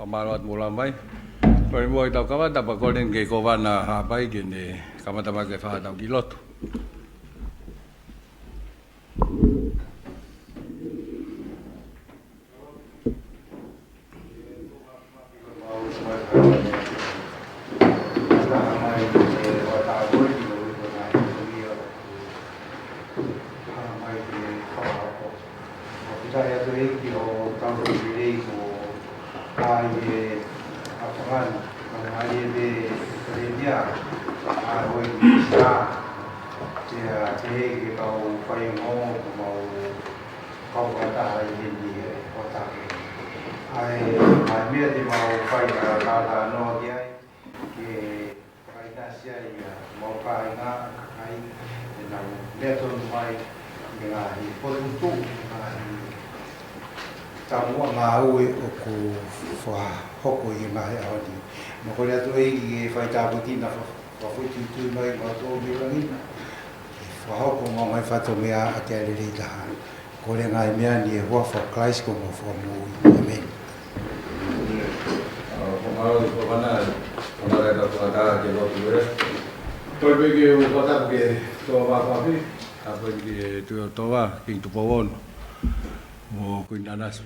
Amarat mula mai. Moimoi tau kamata pa kolen ke kovana hapai ke ne kamata ma ke fa tau ki Lotu.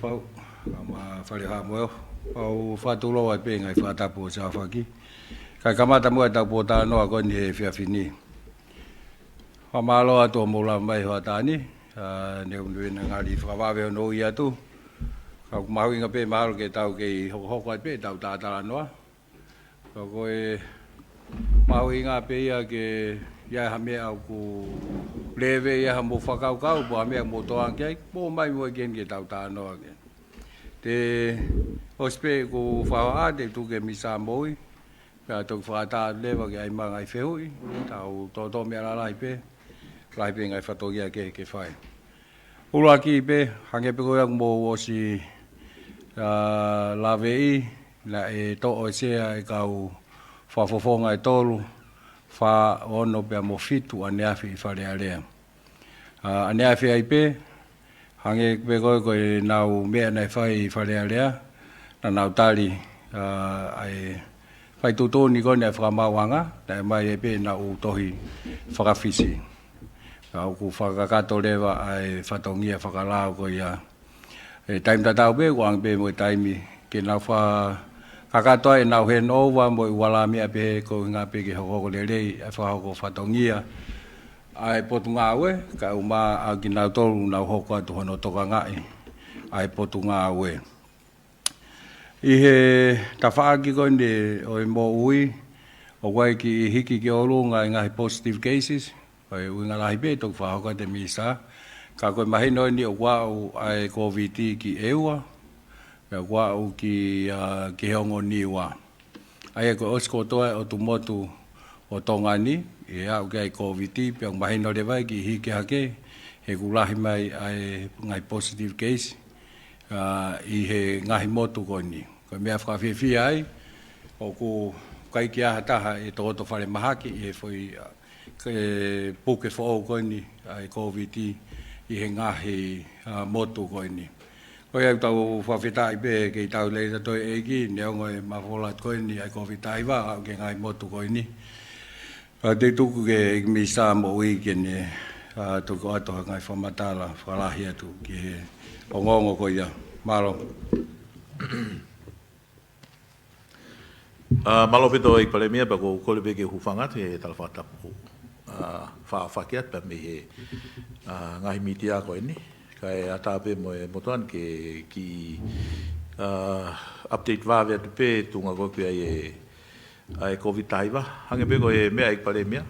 Pau, ama Faionghoongo, Pau Fatulo ai pe ngai Fakatapu Fekau'aki. Kai kamata mo tau pota no ko ni he fiafini. Pamalo atu mula mai ho tani, ne unduina ngali whakawawe no ia tu. Kau mahuinga pe mahalo ke tau ke hoko ai pe tau tātara noa. Ko koe mahuinga pe ia ke ia hame au ku lewe ia mo whakaukau po hame mo toang kei po mai mo gen ke tau tānoa ke. Te ospe ku whaoa te tu ke misa moi. Pea tau whakata lewa ke ai mga ai whehui. Tau tō mea lalai pe. Lai pe ngai whatogia ke whai. Ula ki pe hange pe koe mo osi lawei la e to o sea e kau whafofonga e tolu. Fa ono pe mo fitu ane afi I whare alea. Ane afi ai pe, hange pe koe nau mea nei whai I whare alea, na nau tali ai whai tutoni koe nei whakamawanga, na mai e pe nau tohi whakawhisi. Au ku whakakato lewa ai whatongia whakalao koe ia. E taim tatau pe, wang pe mo taimi, ke nau kakatoa e nau he noua mo I wala mea pe ko ngā pe ke hoko lelei e whahoko whatongia. Ai potu ngā ue, ka uma au ki nau tolu nau hoko atu hono toka ngai. Ai potu ngā ue. I he tawhaaki koe ne o mo ui, o wai ki hiki ki olunga I ngahi positive cases, o ui ngā lahi pe toku whahoko te misa. Ka koe mahino ni o wau ai COVID ki eua, me wau ki heongo niwa. Ai ko osko toa o tu motu o Tonga ni, e au ki ai COVID, pe ang mahino le vai ki hike hake, he kulahi mai ai ngai positive case, I he ngahi motu ko ni. Ko mea whakawhiwhi ai, o ku kai ki aha taha e tōto whare mahaki, I he whai puke whao ko ni, ai COVID, I he ngahi motu ko ni. Koe au tau whawhetai pe kei tau leita toi Eiki, neongo e mawholat koe ni ai kowhitai wa, au ke ngai motu koe ni. Te tuku ke misa mo ui ke ne tuku atoha ngai whamatala, whalahi atu ki he ongongo koe ia. Malo. Malo pito I Palemia pa ko kole pe ke hufangat he talwhatapu. Whaafakiat pa me he ngahi mitia koe ni. Kai atape mo motoan ke ki update va tu pe tunga ko pe ai COVID taiva hange pe ko e me ai Palemia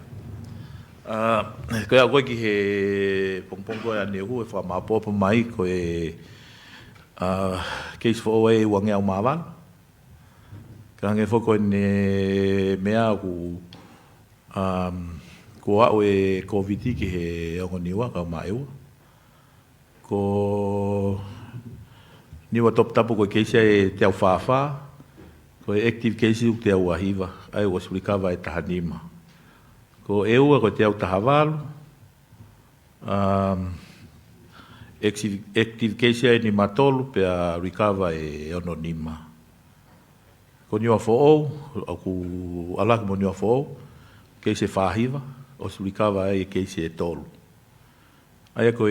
kai ko ki he pongpong ko ya ne hu fa ma po mai ko e case for away wange au mavan kange fo ko ne mea ku ko o e COVID ki he ngoniwa ka mai ko niwa top tapu ko keisi e te au whawha, ko e active keisi u te au ahiva, ai was recover e tahanima. Ko e ua ko te au tahavalu, active keisi e ni matolu pe a recover e ononima. ko niwa fo'o, o ku alaka mo niwa fo'o, kei se whahiva, o surikawa e kei se tolu. Aia ko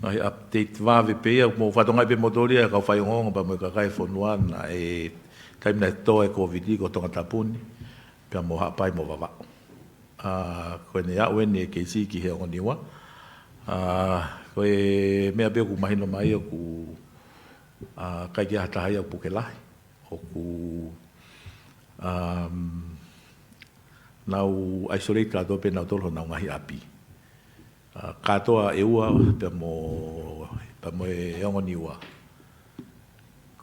ai update vāwe pēia, mo whatongai pe motori e kau Faionghoongo pa mo kakai Fonua na taimina toa e COVID ko Tongatapu ni, pia mo hapai mo wawa. Koe ne au ene kei si ki hea ngoniwa. Koe mea pēo ku mahino mai o ku kai ki hatahai au pukelahi. O ku nau isolate katoa pe nau tolo nau ngahi api. Katoa e ua pe mo e ngoniwa.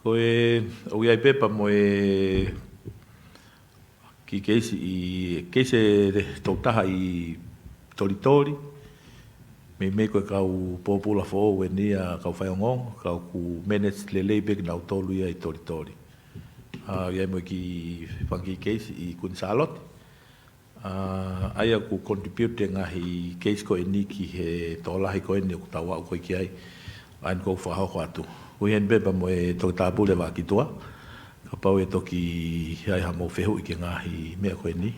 Koe o iai pe pa mo ki keisi tautaha i toritori, me koe kau pōpula fō e nia kau Faionghoongo, kau ku manage lelei pe nau tolu ia i toritori. Iai mo ki whangi keisi i Kunsalote, aia ku contribute ngahi keisi ko e ni ki he tōlahi ko e ni o kutawa o koe ki ai, ain kou whahoko atu. Ui hen bepa mo e Tongatapu le wākitoa, ka pau e toki ai ha mo whehu i ke ngahi mea koe ni,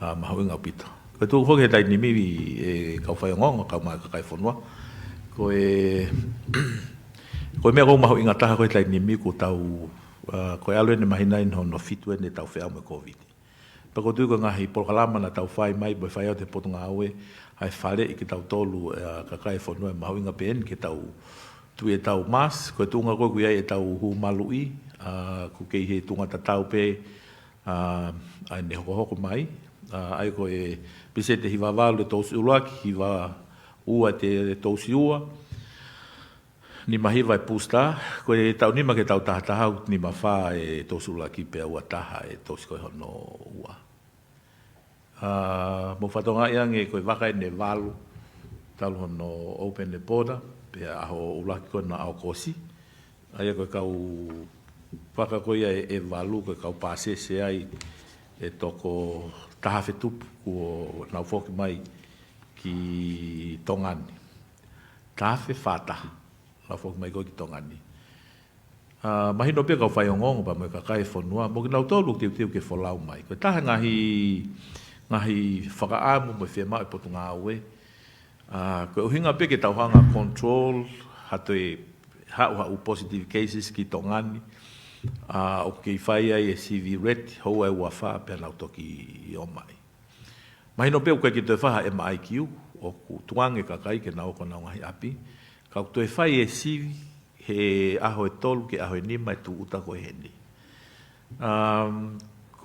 mahu inga pita. Koe tū hoki he tai nimi e kau Faionghoongo, kau mai kakai Fonua, koe mea kou mahu inga taha koe tai nimi ko tau, koe alo ene mahina in hono fitu ene tau whea mo COVID. Pako tū ko ngahi polkalama na tau whai mai, boi whai au te potunga aue, hai whare i ke tau tolu kakai Fonua, mahu inga pen ke tau tu e tau mas, koe tunga koe kui ai e tau hu malui, ku kei he tunga tatau pe, ai ne hoko mai, ai koe pise te hiwa walu e tausi ulaki, hiwa ua te tausi ua, ni mahiwa e pusta, koe tau nima ke tau tahatahau, ni mawha e tausi ulaki pe ua taha e tausi koe hono ua. Mo whatonga iange koe waka e ne walu, talu hono open the border, pe aho ulaki koe na Aokosi. Aia koe kau whaka koe e walu, koe kau pāsese ai e toko taha whetupu kua nau whoki mai ki Tongani. Taha whe whātaha, nau whoki mai koe ki Tongani. Mahino pia kau Faionghoongo pa mo kakai Fonua, mo ki nau tolu tiu ke wholau mai. Koe taha ngahi whakaamu mo whema e potunga aue, koe uhinga pe ke tauhanga control, hato e hau positive cases ki Tongani, o ke whai ai e CV rate, hou ai ua wha pe nau toki i o mai. Mahino pe koe ki te whaha MIQ, o ku tuange kakai ke nau kona ngahi api, kau te whai e CV, he aho e tolu ke aho e nima e tu uta koe heni.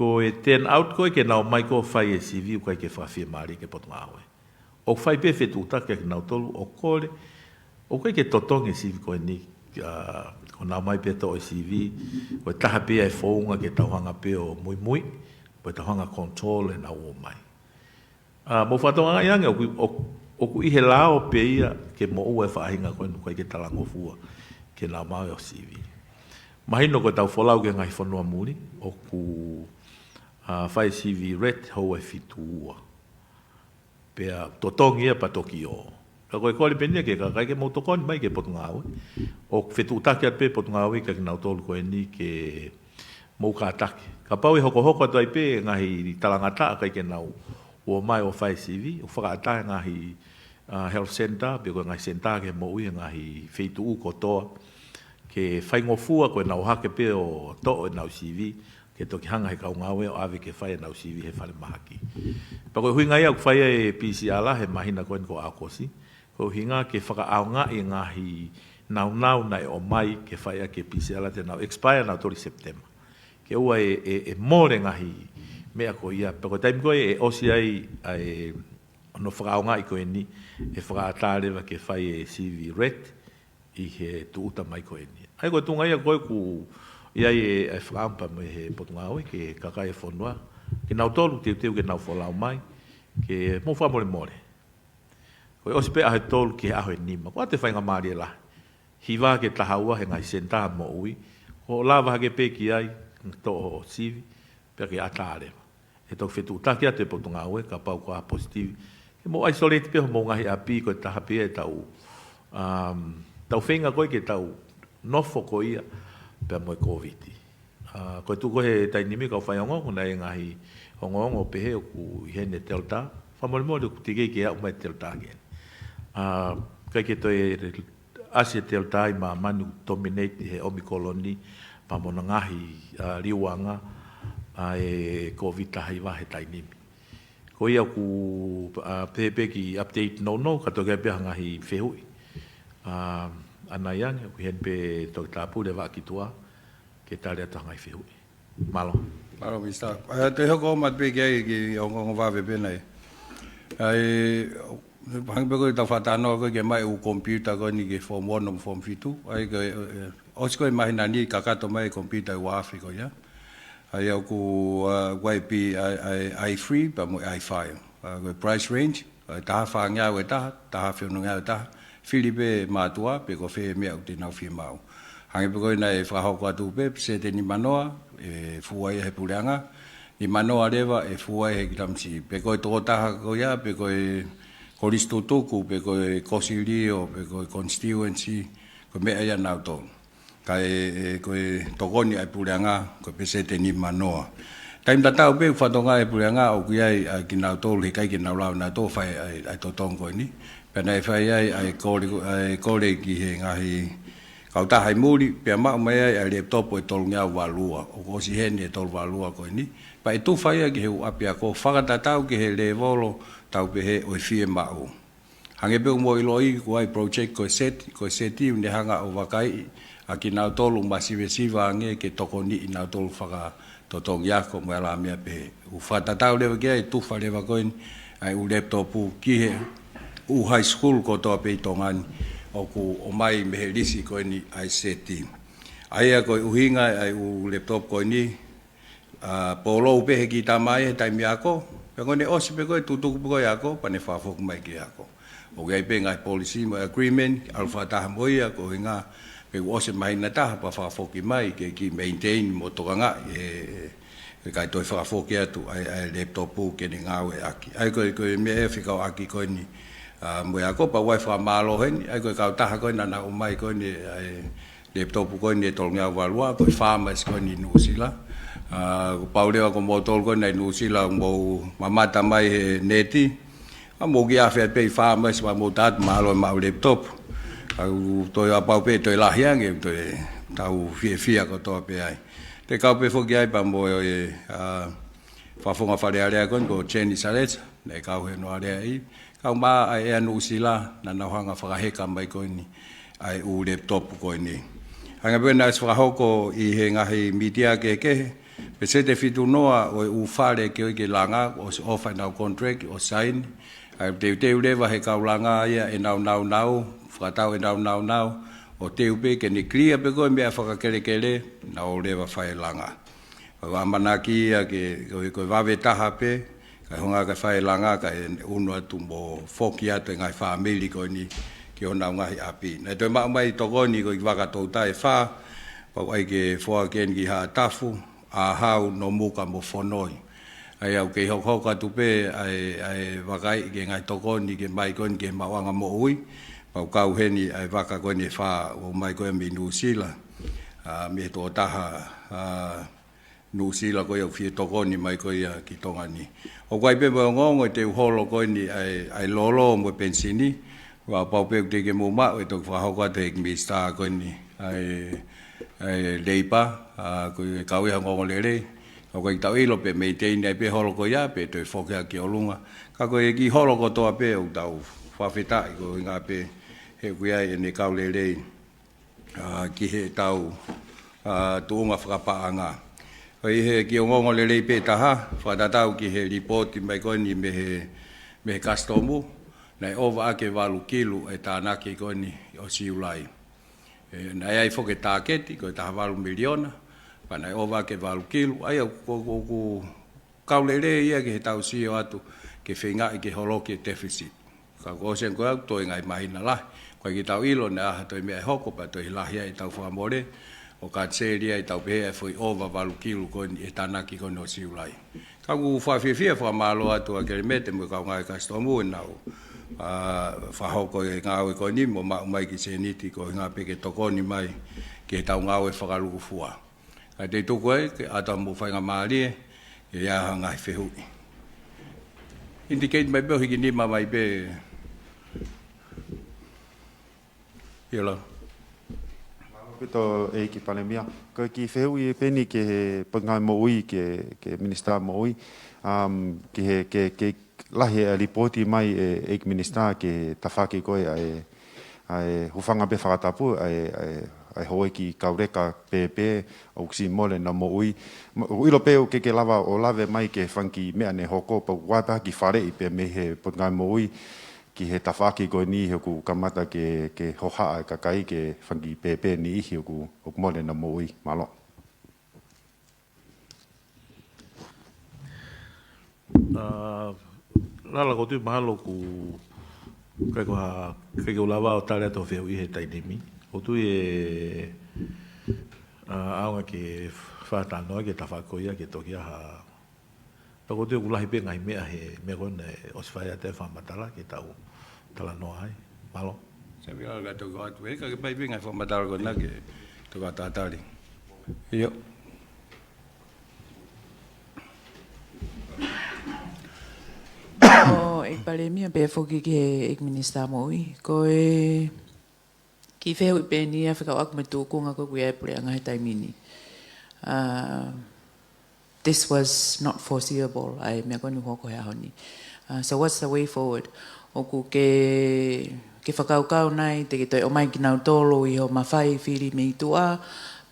Ko e turn out koe ke nau mai ko whai e CV, koe ke whawhia maari ke potunga aue. O whai pe whetu utake ke nau tolu, o kore, o koe ke totonge CV koe ni, ko nau mai pe to o CV, koe taha pe e whaunga ke tauhanga pe o Moimoi, koe tauhanga control e nau o mai. Mo whatonga iange, o ku ihe lao pe ia ke mo ua e whaahinga koe ke talangofua ke nau mai o CV. Mahino koe tau wholau ke ngai whanua muri, o ku whai CV red hou e fitu ua. Pea totongi ia patoki o. Ka koe kore penia ke kakai ke mautokoni mai ke potunga aue. O whetu utake at pe potunga aue ka ki nau tolu koe ni ke mauka atake. Ka pau e hoko atu ai pe ngahi talangata kai ke nau ua mai o whai CV. O whakaatahe ngahi health center, pe koe ngahi center ke mo ui ngahi wheitu u kotoa. Ke whaingofua koe nau hake pe o to'o e nau CV. Ke toki hanga he kau ngawe o ave ke whai nau CV he whale mahaki. Pa koe hui ngai au whai e PCR la he mahina koen ko Aokosi. Koe hinga ke whakaau ngā i ngahi nau na e o mai ke whai a ke PCR la te nau expire nau tori September. Ke ua e more ngahi mea ko ia. Pa koe taimi koe e osi ai no whakaau ngā i koe ni e whakaatarewa ke whai e CV red i he tuuta mai koe ni. Ai koe tunga ia koe ku ia e whakampa me he potunga aue ke kakai e Fonua. Ke nau tolu teu ke nau wholau mai. Ke mō whamore more. Koe osi pe ahe tolu ke aho e nima. Koa te whainga maari e lahi. Hiwa ke tahaua he ngai senta mo ui. Ko lava hake pe ki ai. To o sivi. Pea ke atarewa. E tau whetu utaki a te potunga aue. Ka pau koa positivi. Ke mō isolate pe ho mō ngahi api. Koe taha pe e tau. Tau whenga koe ke tau nofo ko ia. pe mo covid ko tu ko he tai nimi ka Faionghoongo na ngahi Hongongo pe he ku hene telta fa mo mo ku tige ke o mai telta gen ka ke to asia telta ma manu dominate he omikoloni pa mo ngahi riwanga e covid ta hi wa he tai nimi ko ia ku pepe ki update no ka to ke pe ngahi fehui ana yang ku hen pe Tongatapu le va ki tua ke tale ta ngai fehui malo mista te hoko mat pe ki Hongongo va ve nei ai hang pe ko ta fatano ko ke mai u computer ko ni ke form 1 o form 2 ai ke osko mai na ni ka to mai computer wa fi ko ya ai ku YP I free pa mo I file price range ta fa nga we ta fa no nga ta Filipe matua pe ko fe me au te na fi mau hangi pe ko na e fa ho kwa tu pe se te ni manoa e fuai he pulanga ni manoa leva e fuai he kitamsi pe ko to ta ko ya pe ko ko listo toku pe ko consilio pe ko constituency ko me ya na to kai ko tokoni ai pulanga ko pe se te ni manoa time ta tau pe fa tonga e pulanga o ku ai ki na to le kai ki na la na to fa ai to tongo ni pe na fa ai ko le ki he ngahi kau ta hai muri pe ma mai ai laptop e tol nga walua o ko si hen e tol walua ko ni pa tu fa ia ki hu apia ko Fakataha ki he le volo tau pe he o fie ma o hange pe mo iloi ko ai project ko seti ne hanga o wakai aki na tolu masiva nge ke tokoni na tolu faka to tongia ko mo la mia pe u Fakataha le ke tu fa le va ko ai u laptop ki he u high school ko to pe tongan o ku o mai me lisi ko ni ai seti ai ko uhinga ai u laptop ko ni polo pe he ki ta mai ta mi ako pe ko ne os pe ko tu ko ya ko pa ne fa fo mai ki ako o ga pe ngai policy agreement alfa ta moia ko hinga pe os mai na ta pa fa fo ki mai ke ki maintain mo to nga e kai to fa fo ki atu ai laptop ke ni ngawe aki ai ko me Fekau'aki ko ni mo ya ko pa wifi malo hen ai ko ka ta ko na o mai ko ni ai laptop ko ni tol nga walua ko farmers ko ni nusila Paula ko motor ko na nusila mo mamata mai neti mo gi afa pe farmers ma mo tat malo ma laptop au to ya pa pe to la hiang e to tau fia ko to pe ai te ka pe fo gi ai pa mo fa fonga fa le ale ko cheni salet ne ka he no ale ai ka ma ai anu sila na na hanga fa he ka mai ko ni ai u laptop ko ni hanga pe na fa hoko i he nga he media ke pe se te fitu noa o u fale ke langa o offer now contract o sign ai te leva he ka langa ia e now fa tau e now o te upe ke ni clear pe ko me fa ka kele na o leva fa langa wa manaki ke ko va veta pe ka honga ka fai langa ka uno tumbo foki atu ngai family ko ni ki ona ngai api na to mai to ko ni ko va ka to tai fa pa ai ke fo ken ki ha tafu a hau no muka mo fonoi ai au ke ho ka tu pe ai va kai ke ngai to ko ni ke mai ko ke ma wanga mo ui pa ka u heni ai va ka ko ni fa o mai ko mi nu sila me to taha nusila ko ia fie toko ni mai ko ia ki tonga ni o kai pe ngongo te holo ko ni ai lolo mo pensini wa pa pe te ke mo ma to fa ho ka te mi sta ko ni ai leipa ko ka wi hango lele o kai tau ilo pe maintain ai pe holo ko ia pe to fo ka ki olunga ka ko ki holo ko to pe o tau fa feta ko nga pe he ku ia ni ka lele ki he tau tuunga whakapaanga. Hoi he ki o ngongo le leipe taha, whakatatau ki he report mai koni me he customu, nei ova ake walu kilu e tānaki koni o siulai. Nei ai whoke tāketi, ko e taha walu miliona, pa nei ova ake walu kilu, ai au ku kaulele ia ki he tau sio atu, ke whinga i ke holoki deficit. Ka kōsen ko au, toi ngai mahina lahi, koe ki tau ilo ne aha toi mea hoko, pa toi lahi ai tau whamore, o ka tseria i tau pehea foi ova walu kilu koni e tānaki koni o siulai. Ka ku whawhiwhia whamalo atu a kere mete mo kau ngai kastomu e nau whahoko e ngāwe koe ni, mo mai ki se niti ko ngā peke tokoni mai ke tau ngāwe whakaluku fua. Kai te tuku e, ke ata mo whainga maari e, e aha ngai whehui. Indicate mai peo hiki nima mai pe. Hila. Pito Eiki Palemia. Ko ki whehui e peni ke he pangai Moimoi, ke minister Moimoi, ke lahi e ripoti mai e Eiki minister ke tawhaki koe ai hufanga pe Fakatapu ai hoe ki kaureka pepe o kusi mole na Moimoi. Uilo peo ke lava o lave mai ke whanki mea ne hoko pa wata ki whare i pe me he pangai Moimoi ki he tawhaki koe ni hoku kamata ke hoha ka kai ke whanki pepe ni ihi hoku mole na Moimoi malo. Lala ko tu mahalo ku kai ko lava o tare to feu i he tainimi. O tu e aunga ke whata noa ke tawhakoia ke tokia ha. Tako tu kulahi pe ngai mea he me kone o sifaya te whamatala ke tau tala noa hai. Malo. Sabi ala ka toko atu e, ka ke pai pe ngai whamatala kona ke toka tātari. Iyo. O e Palemia pe foki ke ek minister Moimoi ko e ki feu i pe ni a Fekau'aki me tūkunga ko kuia e pule anga he taimini. This was not foreseeable ai mea koni hoko he ahoni. So what's the way forward? Oku ke whakaukau nai te ke toi o mai ki nau tolo i ho mawhai whiri me i tua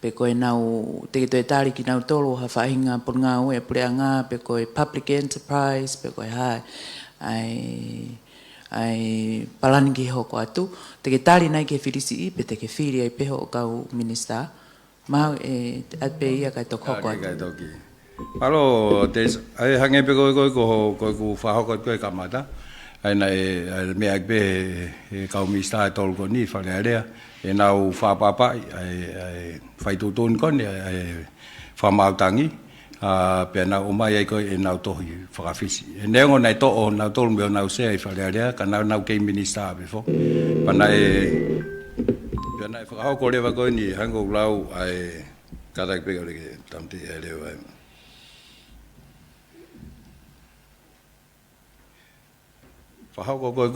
pe koe nau te ke toi tāri ki nau tolo ha whahinga por ngā ue pule anga pe koe public enterprise pe koe hai ai palani ki hoko atu te ke tāri nai ke whirisi i pe te ke whiri ai peho o kau minister mau e atpe ia kai toko hoko atu. Alo, ai hange pe koe ko whahoko koe kamata. Ai nei me ai be kau minister e tolu ko ni whare area. E nau whapapa ai whaitutun koni ai whamautangi. Pea nau umai ai koe e nau tohi whakawhisi. E neongo nei to'o nau tolu meo nau sea i whare area, ka nau kei minister befo. Pana pea nai whakahoko rewa koe ni hango lau ai katak peka reke tamti e leo ai. Whahoko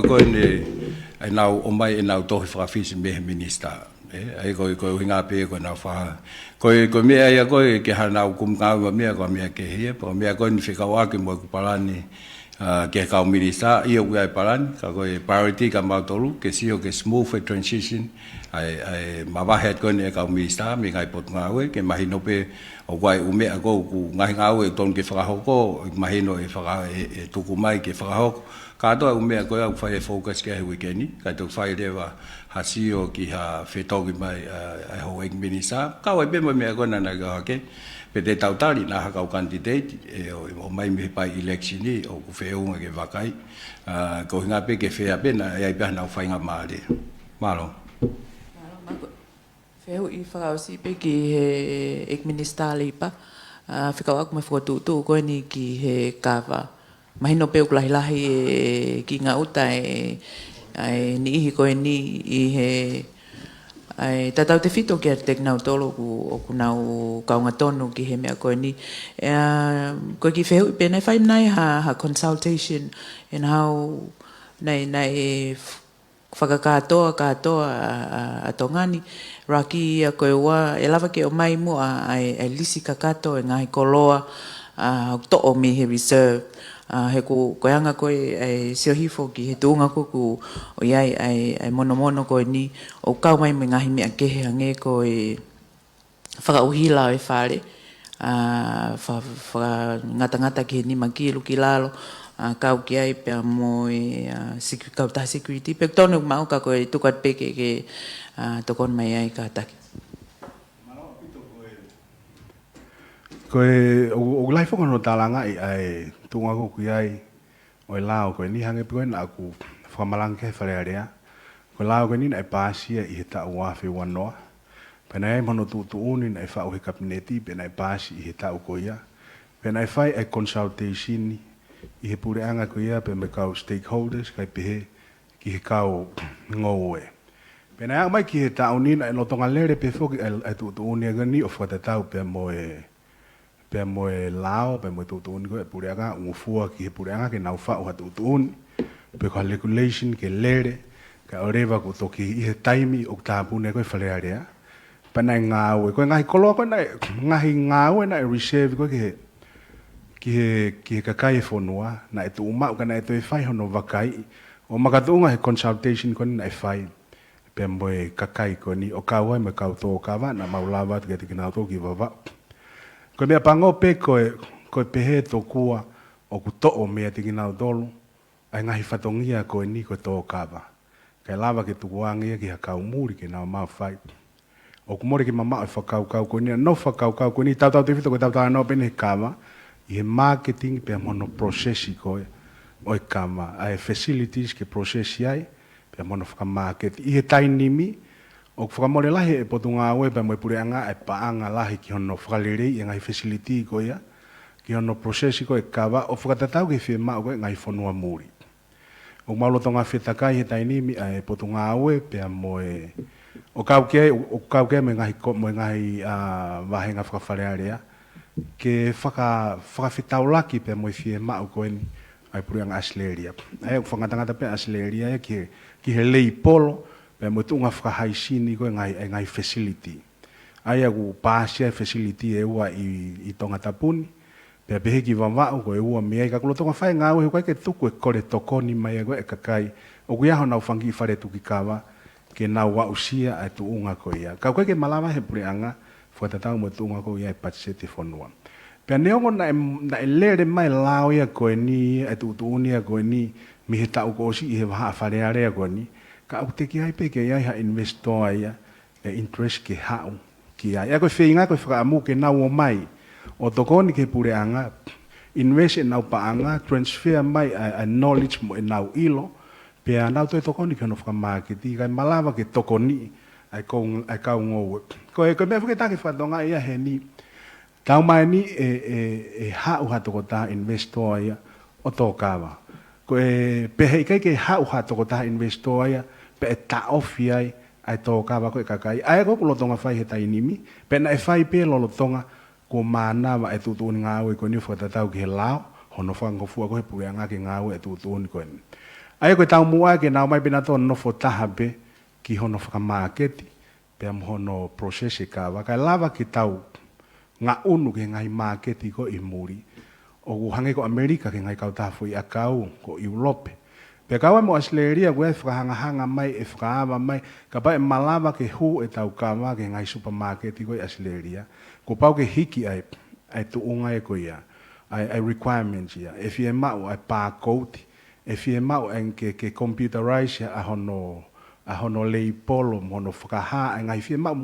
koe ni ai nau o mai e nau tohi whakawhisi mehe minister. Ai koe hinga pe koe nau whaha. Koe mea ia koe ke ha nau kumkaua mea koe mea ke hia. Koe mea koe ni Fekau'aki mo ku palani ke kau minister. Ia ui ai palani. Ka koe priority ka mautolu. Ke sio ke smooth transition. Ai mawahet koe ni e kau minister. Me ngai pot ngaue. Ke mahino pe o koe umea koe ku ngai ngaue e ton ke whakahoko. Mahino e tuku mai ke whakahoko. Katoa umea koe au whai e focus ke he weekend. Kai tau whai rewa hasio ki ha whetogi mai ai ho Eiki minister. Kau ai bema mea koe nana ka hake. Pe te tautari na hakau candidate o mai me pai election ni o ku wheunga ke wakai. Ko hinga pe ke whea pena e ai pia nau whainga maare. Malo. Wheu i whakausi pe ki he Eiki minister lipa. Fekau'aki me whakatutu koe ni ki he kawa. Mahino pe ukulahilahi e ki ngā uta e ni ihi koe ni i he ai tatau te whito ki a te nau tolo o ku nau kaunga tonu ki he mea koe ni. Koe ki whehu i pēnei whai nai ha consultation and how nai whakakatoa a tongani. Raki a koe ua e lava ke o mai mua ai lisi kakato e ngahi koloa to'o mi he reserve. He koe anga koe ai siohifo ki he tuunga kuku o iai ai mono koe ni o kau mai me ngahi mea kehe hange koe whakauhila e whare ngata ki he ni makilu ki lalo kau ki ai pia mo kautaha security pe tonu mau ka koe tukat peke ke tokon mai ai ka taki. Koe o lai whaka no tālanga ai tunga ko ki ai o lao koe ni hange koe na aku whamalang ke whare area. Koe lao koe ni na e pāsia i he tau wawhi wanoa. Pena e mano tu uni na e whau he kabineti pena e pāsi i he tau koe ia. Pena e whai e consultation ni I he pureanga ko ia pe me kau stakeholders kai pehe ki he kau ngoe. Pena mai ki he taunina e Lolotonga lere pe foki e tuutuunia gani o whakatatau pe moe lao, pe moe tuutuuni ko e pureanga ungufua ki he pureanga ke nau whao ha tuutuuni. Pe ko regulation ke lere, ka orewa ko toki i he taimi o tāpune koe whalearea. Pena e ngāue, koe ngahi koloa koe ngahi ngāue na e reserve koe ki he kakai e Fonua, na e tu umau ka na e tu e whai hono wakai, o makatuunga he consultation koe na e whai, pe moe kakai koe ni o kaua me kau tō kawa, na maulawa te ki nao tō ki wawa. Koe mea pango pe koe pehe tō kua o ku to'o mea te ki nao tōlu, ai ngahi whatongia koe ni koe tō kawa. Kai lava ke tukuangia ki ha kau muri ke nao mau whai. O kumore ki mamao e whakaukau koe ni, no whakaukau koe ni, tau te whito koe tau anō pene he kawa, i he marketing pe mono processi koe, o e kama, ai facilities ke processi ai, pe mono whakamarket. I he tainimi, o whakamore lahi e potunga aue, pe moe pureanga e paanga lahi ki hono whakalirei, e ngai facility koe ia, ki hono processi koe kawa, o whakatatau ke whia mao koe ngai Fonua muri. O Lolotonga whetakai he tainimi, e potunga aue, pe moe, o kauke me ngahi wahenga whakawharearea, ke whakawhitaulaki pe moe whie mao koe ni, ai pureanga asleria. Ai o whangatangata pe asleria ki he lei polo, pe moe tunga whakahaisini koe ngai facility. Ai agu pāsia facility e ua i Tongatapuni, pe pehe ki wawao koe ua mea, ka Lolotonga whae ngāu he koe ke tuku e kore tokoni mai koe e kakai, o kuiaho nau whangi whare tuki kawa, ke nau wa usia ai tu unga ko ia. Ka koe ke malawa he pureanga, whatatau mo tu unga ko ia e patisete Fonua. Pea neongo na e lere mai lao ia koe ni, ai tu unia koe ni, mi he tau ko osi i he waha wharearea koe ni, ka au te ki ai pe ke ia ha investor ia, e interest ke hau ki ai. Ia koe whinga koe whakaamu ke nau o mai, o tokoni ke pureanga, invest e nau paanga, transfer mai a knowledge mo e nau ilo, pea nau toi tokoni ke hono whakamarketi, kai malawa ke tokoni ai kau ngou. Koe mea whaketake whatonga ia he ni, tau mai ni e hau hatoko taha investor ia o tō kawa. Koe pehe ikai ke hau hatoko taha investor ia, pe e ta ofi ai tō kawa koe kakai. Ai ko Lolotonga whai he tainimi, pe na e whai pe Lolotonga ko mānawa e tutuuni ngāwe koe ni whakatatau ki he lao, hono whangofua koe pureanga ki ngāwe e tutuuni koe ni. Ai koe tau mua ke nau mai pina tōna nofo taha pe ki hono whakamarketi, pe am hono processi kawa. Kai lava ki tau ngā unu ke ngai marketi ko i muri, o hange ko Amerika ke ngai kau tafu i akau ko Europe. Pe kawa mo asleria koe whakahanga mai e whakaama mai, ka pa e malawa ke hu e tau kawa ke ngai supermarketi ko i asleria, ko pau ke hiki ai tuunga e ko ia, ai requirements ia, e fie mau ai pārkouti, e fie mau en ke computerize a hono lei polo, hono whakaha, e ngai fie mau,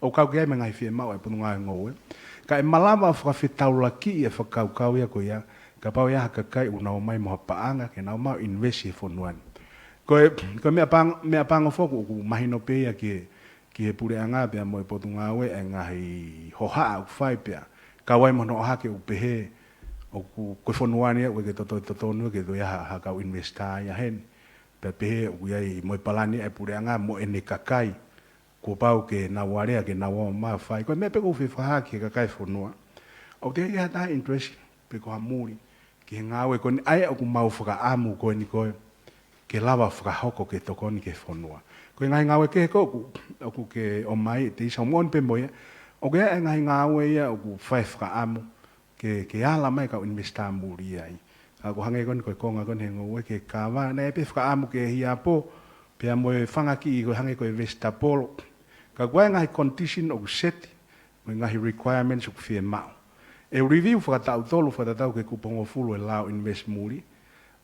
o kau ke me ngai fie mau e pununga e ngoe. Ka e malawa whakawhitaulaki e whakaukau ia ko ia, ka pau ia hakakai unau mai moha paanga, ke nau mau investi e Fonuani. Koe mea pango foku, ku mahino peia ki he pureanga pia mo e potunga aue, e ngahi hoha au whai pia, ka wai mono oha ke upehe, o koe Fonuani e ke totonu ke doi ha kau investa ia hen, pe pehe o iai moe palani e pureanga mo e ne kakai, ko pau ke nawarea ke nawa maa whai, koe mea peko uwhi whaha ki kakai Fonua, o te ia taha interest, pe ko hamuri, ki he ngāwe koe ni ai au ku mau whakaamu koe ni koe, ke lawa whakahoko ke tokoni ke Fonua. Koe ngai ngāwe ke ko, o ku ke o mai, te isa umoni pe moia, o ke ai ngai ngāwe ia o ku whai whakaamu, ke ala mai kau investa muri ai. Ako hange kon koe konga kon he ngoe ke kawa, na e pe whakaamu ke hia po, pe a moe whangaki i koe hange koe vesta polo. Ka koe ngahi condition o seti, moe ngahi requirements o ku whie mau. E review whakatau tolu, whakatau ke kupongo fulu e lao invest muri,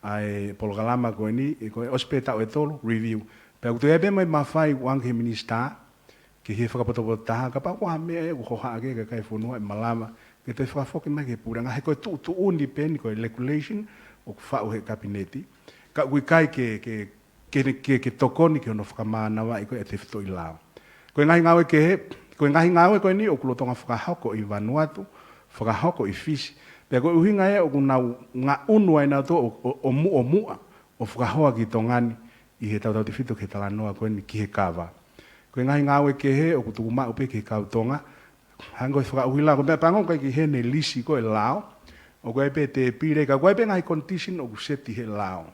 ai polo kalama koe ni, e koe ospe tau e tolu, review. Pe a kutu ebe moe mawhai wanghe minister, ke hie whakapotopo taha, ka pa kua mea e kuhoha ake ka kai Fonua e malama, ke te whakafoki mai ke puranga, he koe tu undi pen, koe regulation, o ku whau he kabineti, ka kui kai ke tokoni ke ono whakamānawa i koe e te whito i lao. Koe ngahi ngawe ke he, koe ngahi ngawe koe ni o Lolotonga whakahoko i Vanuatu, whakahoko i Fiji, Pea koe uhinga e o kunau ngā unua ina to o mua o whakahoa ki tongani i he tau te whito ke talanoa koe ni ki he kawa. Koe ngahi ngāwe ke he o kutuku maa upe ke kau tonga. Hango i whakauhila ko mea pangon kai ki he ne lisi koe lao. O koe pe te pire ka koe pe ngahi condition o kuseti he lao.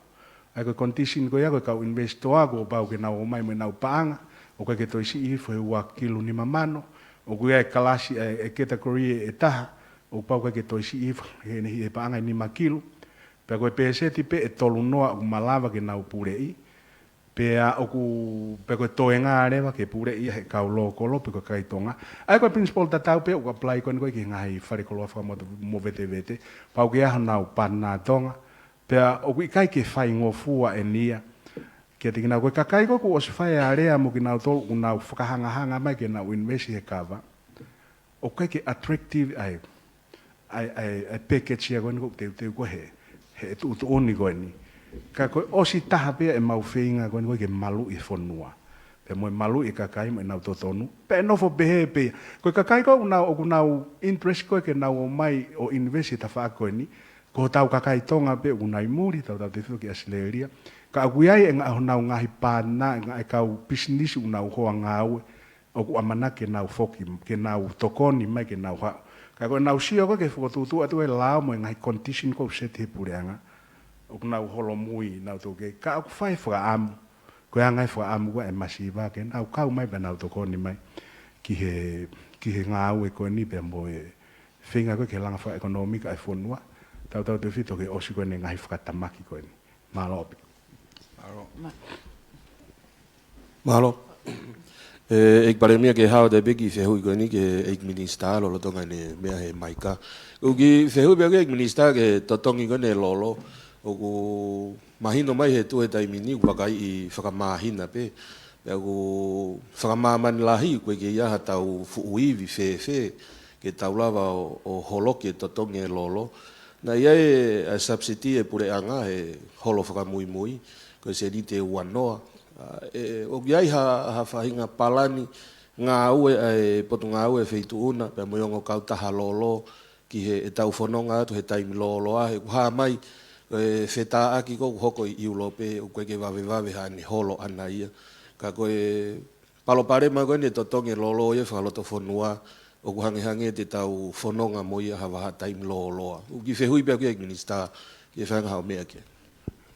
Ai koe condition koe ia koe kau investoa ko pau ke nau o mai me nau paanga. O koe ke toisi i fwe ua kilu ni mamano. O koe e kalasi e category e taha. O pau koe ke toisi i he nehi e paanga ni makilu. Pea koe pe seti pe e tolu noa o malawa ke nau pure i. Pea oku pe koe toe ngā rewa ke pure i he kau lo kolo pe koe kai tonga. Ai koe principal tatau pe o apply koe ni koe ki ngahi whare koloa whakamoto mo vete vete. Pau ke aho nau pana tonga. Pea oku i kai ke Faionghoongo e nia. Kia te kinau koe kakai koe ku o se whae a rea mo ki nau tolu ku nau whakahanga mai ke nau investi he kawa. O kai ke attractive ai package ia koe ni koe te koe he tu oni koe ni. Ka koe osi taha pia e mau whinga koe ni koe ke malu i Fonua. Pe moe malu i kakai mo e nau totonu. Pe nofo behe pia. Koe kakai koe o kunau interest koe ke nau o mai o investi ta wha koe ni. Ko tau kakai tonga pe o kunai muri tau ki whito asileria. Ka akuiai e ngā nau ngahi pāna ngā e kau business u nau hoa ngāue. O ku amana ke nau foki, ke nau tokoni mai ke nau hao. Ka koe nau sio koe ke whakotutu atu e lao mo e ngahi condition koe seti he pureanga. O nau holo mui nau toke. Ka aku whai whakaamu. Koe angai whakaamu koe e masiwa ke nau kau mai pa nau tokoni mai. Ki he ngāue koe ni pe mo e whinga koe ke langa wha ekonomika e Fonua. Tau te whito ke osi koe ne ngahi whakatamaki koe ni. Mahalo opi. Mahalo. Eiki Palemia ke hao te beki whehui koe ni ke Eiki Minister Lolotonga ne mea he maika. Uki whehui pia ke Eiki Minister ke totongi koe ne lolo. Oku mahino mai he tu he taimini ku wakai i whakamahina pe. Pea ku whakamamani lahi koe ke iaha tau fuuivi whewhe ke tau lava o holoki e totongi e lolo. Na ia e subsidi e pure anga he holo whakamuimui koe se ni te uanoa. O kiai ha whahinga palani ngā ue e potu ngā ue wheitu una pea moiongo kautaha lolo ki he e tau whanonga atu he taimi lolo ahe ku haa mai koe Fekau'aki ko hoko i iulope o koe ke wawe hani holo ana ia ka koe palopare ma koe ne totonge lolo ia whakaloto Fonua o ku hange te tau whanonga mo ia hawa ha taimi loloa u ki whehui pia koe Minister ki e whanga hao mea kia.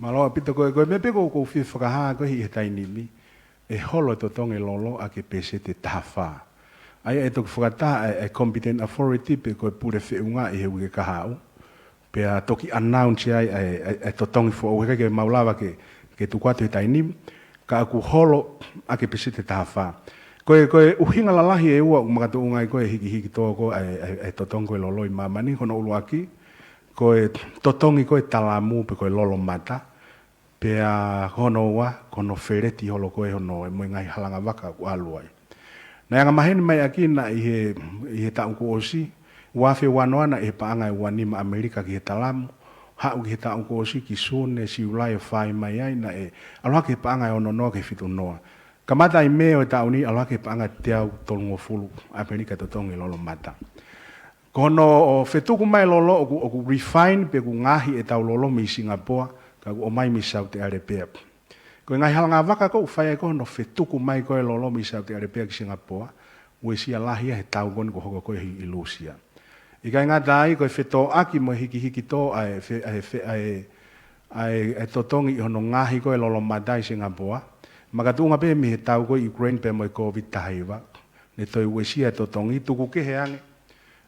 Maloa pita koe me peko ko fi whakaha koe hi he tainimi e holo to tonge lolo a ke pese te taha. Ai e toku Fakataha e competent authority pe koe pure whiunga e he uke kahau. Pe a toki announce ai e to tongi fo uke ke maulawa ke tukwatu he tainimi ka aku holo a ke pese te taha. Koe uhinga lalahi e ua umakatu ungai koe hiki toko e to tongi koe lolo i mamani kono uluaki. Koe to tongi koe talamu pe koe lolo mata. Pea hono wa kono fereti holo koe hono e mo ngai halanga waka ku aluai. Na nga maheni mai akina i he taunku osi wafe wanoana e paanga e wanima Amerika ki he talamu hau ki he taunku osi ki sone si ulai whai mai ai na e aloha ki he paanga e ono noa ke fitu noa. Kamata i meo e tauni aloha ki he paanga te au tolungo fulu Amerika to tongi lolo mata. Kono o fetuku mai lolo oku refine pe ku ngahi e tau lolo mi Singapore ka o mai mi South Arabia. Ko ngai halanga waka ko whai ko no fetuku mai ko lolo mi South Arabia ki Singapore, we sia lahia he tau kon ko hoko ko hi Lucia. I kai ngā dai ko Fekau'aki mo hiki to ai totongi hono ngahi ko lolo madai Singapore. Makatunga pe mi he tau ko Ukraine pe mo COVID tahiwa. Ne toi we sia totongi tuku ke heange.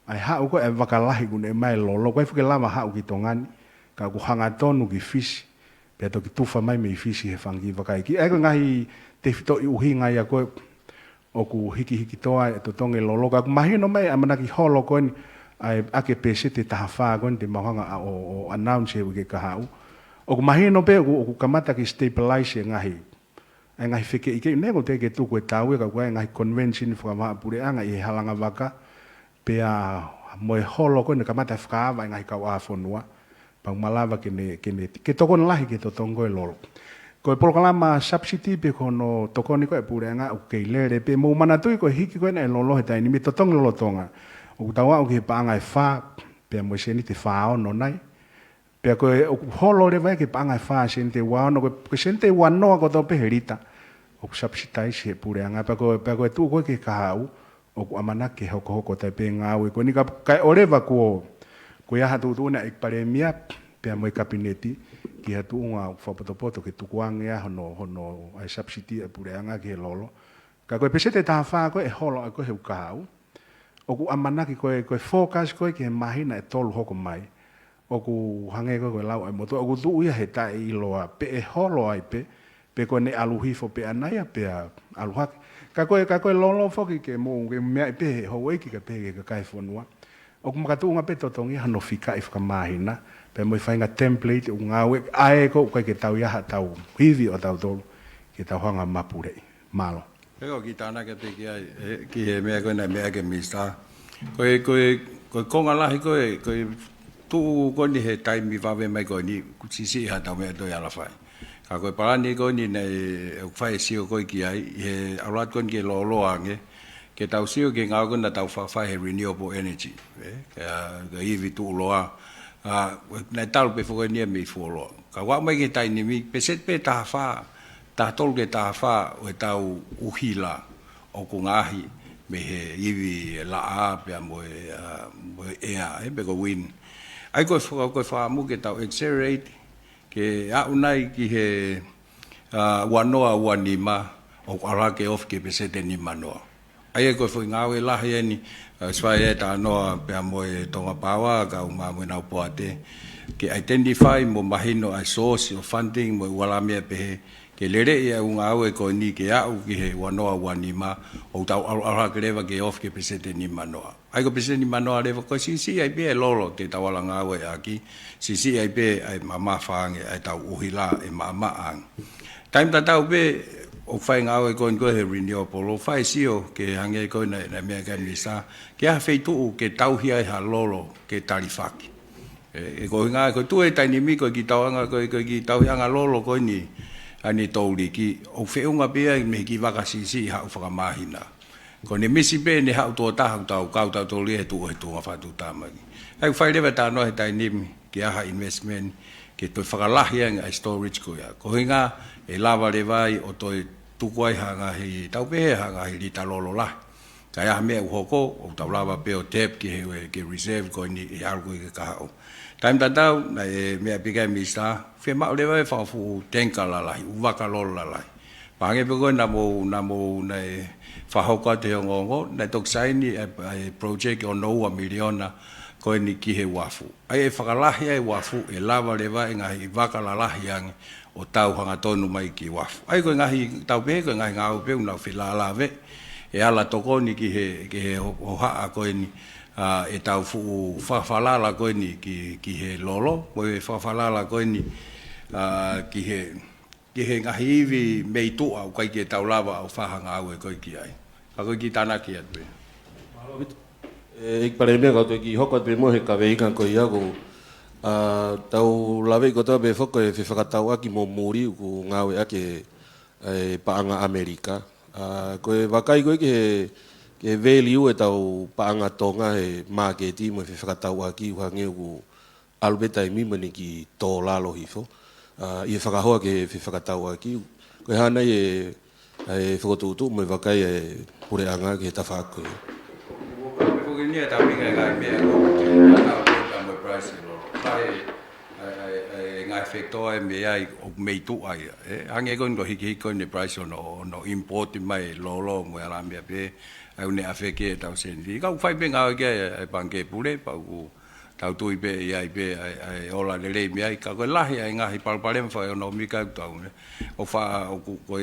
Ai hau ko e wakalahi kune mai lolo ko fuke lama hau ki tongani. Ka ku hanga tonu ki fisi pe to ki tufa mai me fisi he fangi wakai ki e ko ngahi te fito i uhinga ia ko o ku hiki toa e to tonge lolo ka ku mahino mai amana ki holo ko ni ai ake pese te tahafa ko ni mahanga o announce e ke kahau o ku mahino pe o ku kamata ki stabilize ngahi ai ngahi fike ike nego te ke tu ko tau ka ku ngahi convention fo ma pure anga i halanga waka pe a mo holo ko ni kamata fka vai ngahi ka wa Fonua pang malawa ke tokon lahi ke totongo e lolo. Ko e polokalama subsidi pe kono tokoni ko e purenga o ke lere pe mo manatui ko hiki ko e lolo he taini mi totongo Lolotonga. O tawa o ke paanga e fa pe mo se ni te fao no nai pe ko holo le vai ke panga fa se te wa no ko se te wa no ko to pe herita o sapsitai se pure anga pe ko tu ko ke ka o ku amana ke hoko tai pe nga we ko ni ka oreva ko ia hatu tu na ik Palemia pe mo kabineti ki hatu nga fa poto ke tu kuang ia hono ai subsidy pure anga ke lolo ka ko pesete ta fa ko e holo ko he ka o ku amana ki ko focus ko ke mahina e tolu hoko mai o ku hange ko lau ai moto o ku tu ia he ta i loa pe e holo ai pe ko ne aluhifo pe anaya pe aluhak ka ko lolo foki ke mo ke me pe ho Eiki ka pe ke kai Fonua o ku makatu nga pe totongi hano fika if ka mahina pe mo fainga template nga we ai ko ke tau ia tau hivi o tau tolu ke tau hanga mapure malo Peko ki tāna ke te ki he mea koe nei mea ke mista koe konga lahi koe tu koe ni he taimi wawe mai koe ni sisi ha tau mea toi ala whai ka koe parani koe ni nei whai sio koe ki ai he aulat koe ke lo ange ke tau sio ke ngau koe na tau whai he renewable energy ka iwi tu loa nei talu pe whakoi nia mi fuoloa ka wā mai ke taini mi peset pe taha wha ta tolu ke ta wha o tau uhila o ku ngahi me he iwi la a pe mo ea pe ko win ai ko wha mu ke tau accelerate ke a unai ki he wanoa wanima o ara ke of ke pesete ni manoa ai ko fo ngawe la he ni swae ta no pe mo Tongatapu ka uma mo na poate ke identify mo mahino a source of funding mo wala me pe ke lere ia unga au ko ni ke au ki he wanoa wanima o tau ara kreva ke of ke pesete ni manoa ai ko pesete ni manoa le ko sisi ai be lolo te tawala nga au aki sisi ai be ai mama fange ai tau uhila e mama ang time ta tau be o fai nga au ko he renewable fai sio ke hange ko na me ka misa ke a feitu ke tau hia ha lolo ke tarifaki e ko nga ko tu e tani mi ko ki tau nga ko ki tau nga lolo ko ni ani tauri ki o feunga pea me ki waka sisi ha whakamahina. Ko ne misi pe ne ha utoa taha tau kauta toli he tu whatu tamaki. Ai whai lewa tā noa he tai nimi ki aha investment ke toi whakalahi a storage ko ia. Ko hinga e lava le vai o toi tukuai hanga he tau pehe hanga he rita lolo lahi. Ka ia mea uhoko o tau lava pe o tap ki he ke reserve ko ni e aru ke kahao. Time tatau na e mea pikai mista fe ma le vai fa fu tenka la lai uwaka lol la lai pange pe ko na mo na e fa hoka te ngongo na tok saini e project on no miliona ko ni ki he wafu ai e fakalahi ai wafu e lava le vai nga i waka la lahi ang o tau hanga tonu mai ki wafu ai ko ngahi tau pe ko ngahi ngau pe na fila la ve e ala tokoni ki he o ha ko ni e tau fu whawhalala koe ni ki he lolo, mo e whawhalala koe ni ki he ngahi iwi mei tua o kai ki e tau lava o whahanga au e koe ki ai. Ka koe ki tāna ki atu e. Eiki Palemia kau te ki hoko te mo he ka veika koe iaku tau lawe ko tau be whako e Fekau'aki mo muri ku ngawe ake paanga Amerika. Koe wakai koe ki he ke value e tau paanga Tonga he marketi mo Fekau'aki uhange ku albeta i mimani ki tō lalo hifo. I e whakahoa ke Fekau'aki. Koe hana e whakotutu mo wakai e pureanga ke tawhako. Koe nia tau minga e ngai mea ko te tau pēta mo price lo. Kai ngai whektoa e mea i o meitu ai. Hange koe ngo hiki koe ne price no import mai lolo mo ala mea pe. Au ne afeke tau sendi. Kau whai pe ngau ke ai pange pule pa ku tau tui pe ai pe ai ola le le mea ka ko lahi ai ngahi palpalem fa no mi ka tau ne. O fa o ko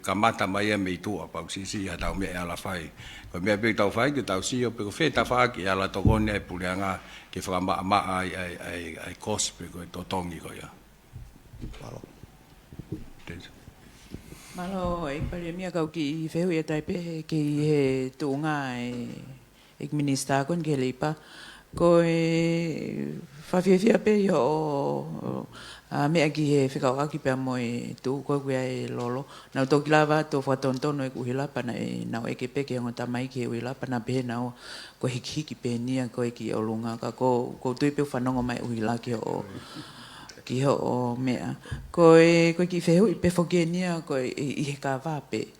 kamata mai me tu pa sisi ya tau me ala fai. Ko me pe tau fai ke tau si o pe ko feta fa ki ala to kone puleanga ke fa ma ai kos pe ko to tongi ko ya. Malo Eiki Palemia kau ki whehu ia tai pehe ki he tuunga Eiki Minister kon ke leipa. Ko e whawhiawhia pe o me aki he Fekau'aki pe moi tu ko e lolo na to kilava to fatontono e kuhila pana e na e ke peke ngota mai ke uila pana be na ko hiki pe nia ko ki olunga ka ko tu pe fanongo mai uila ke o ki ho mea ko ki fehu pe fogenia ko I ka va pe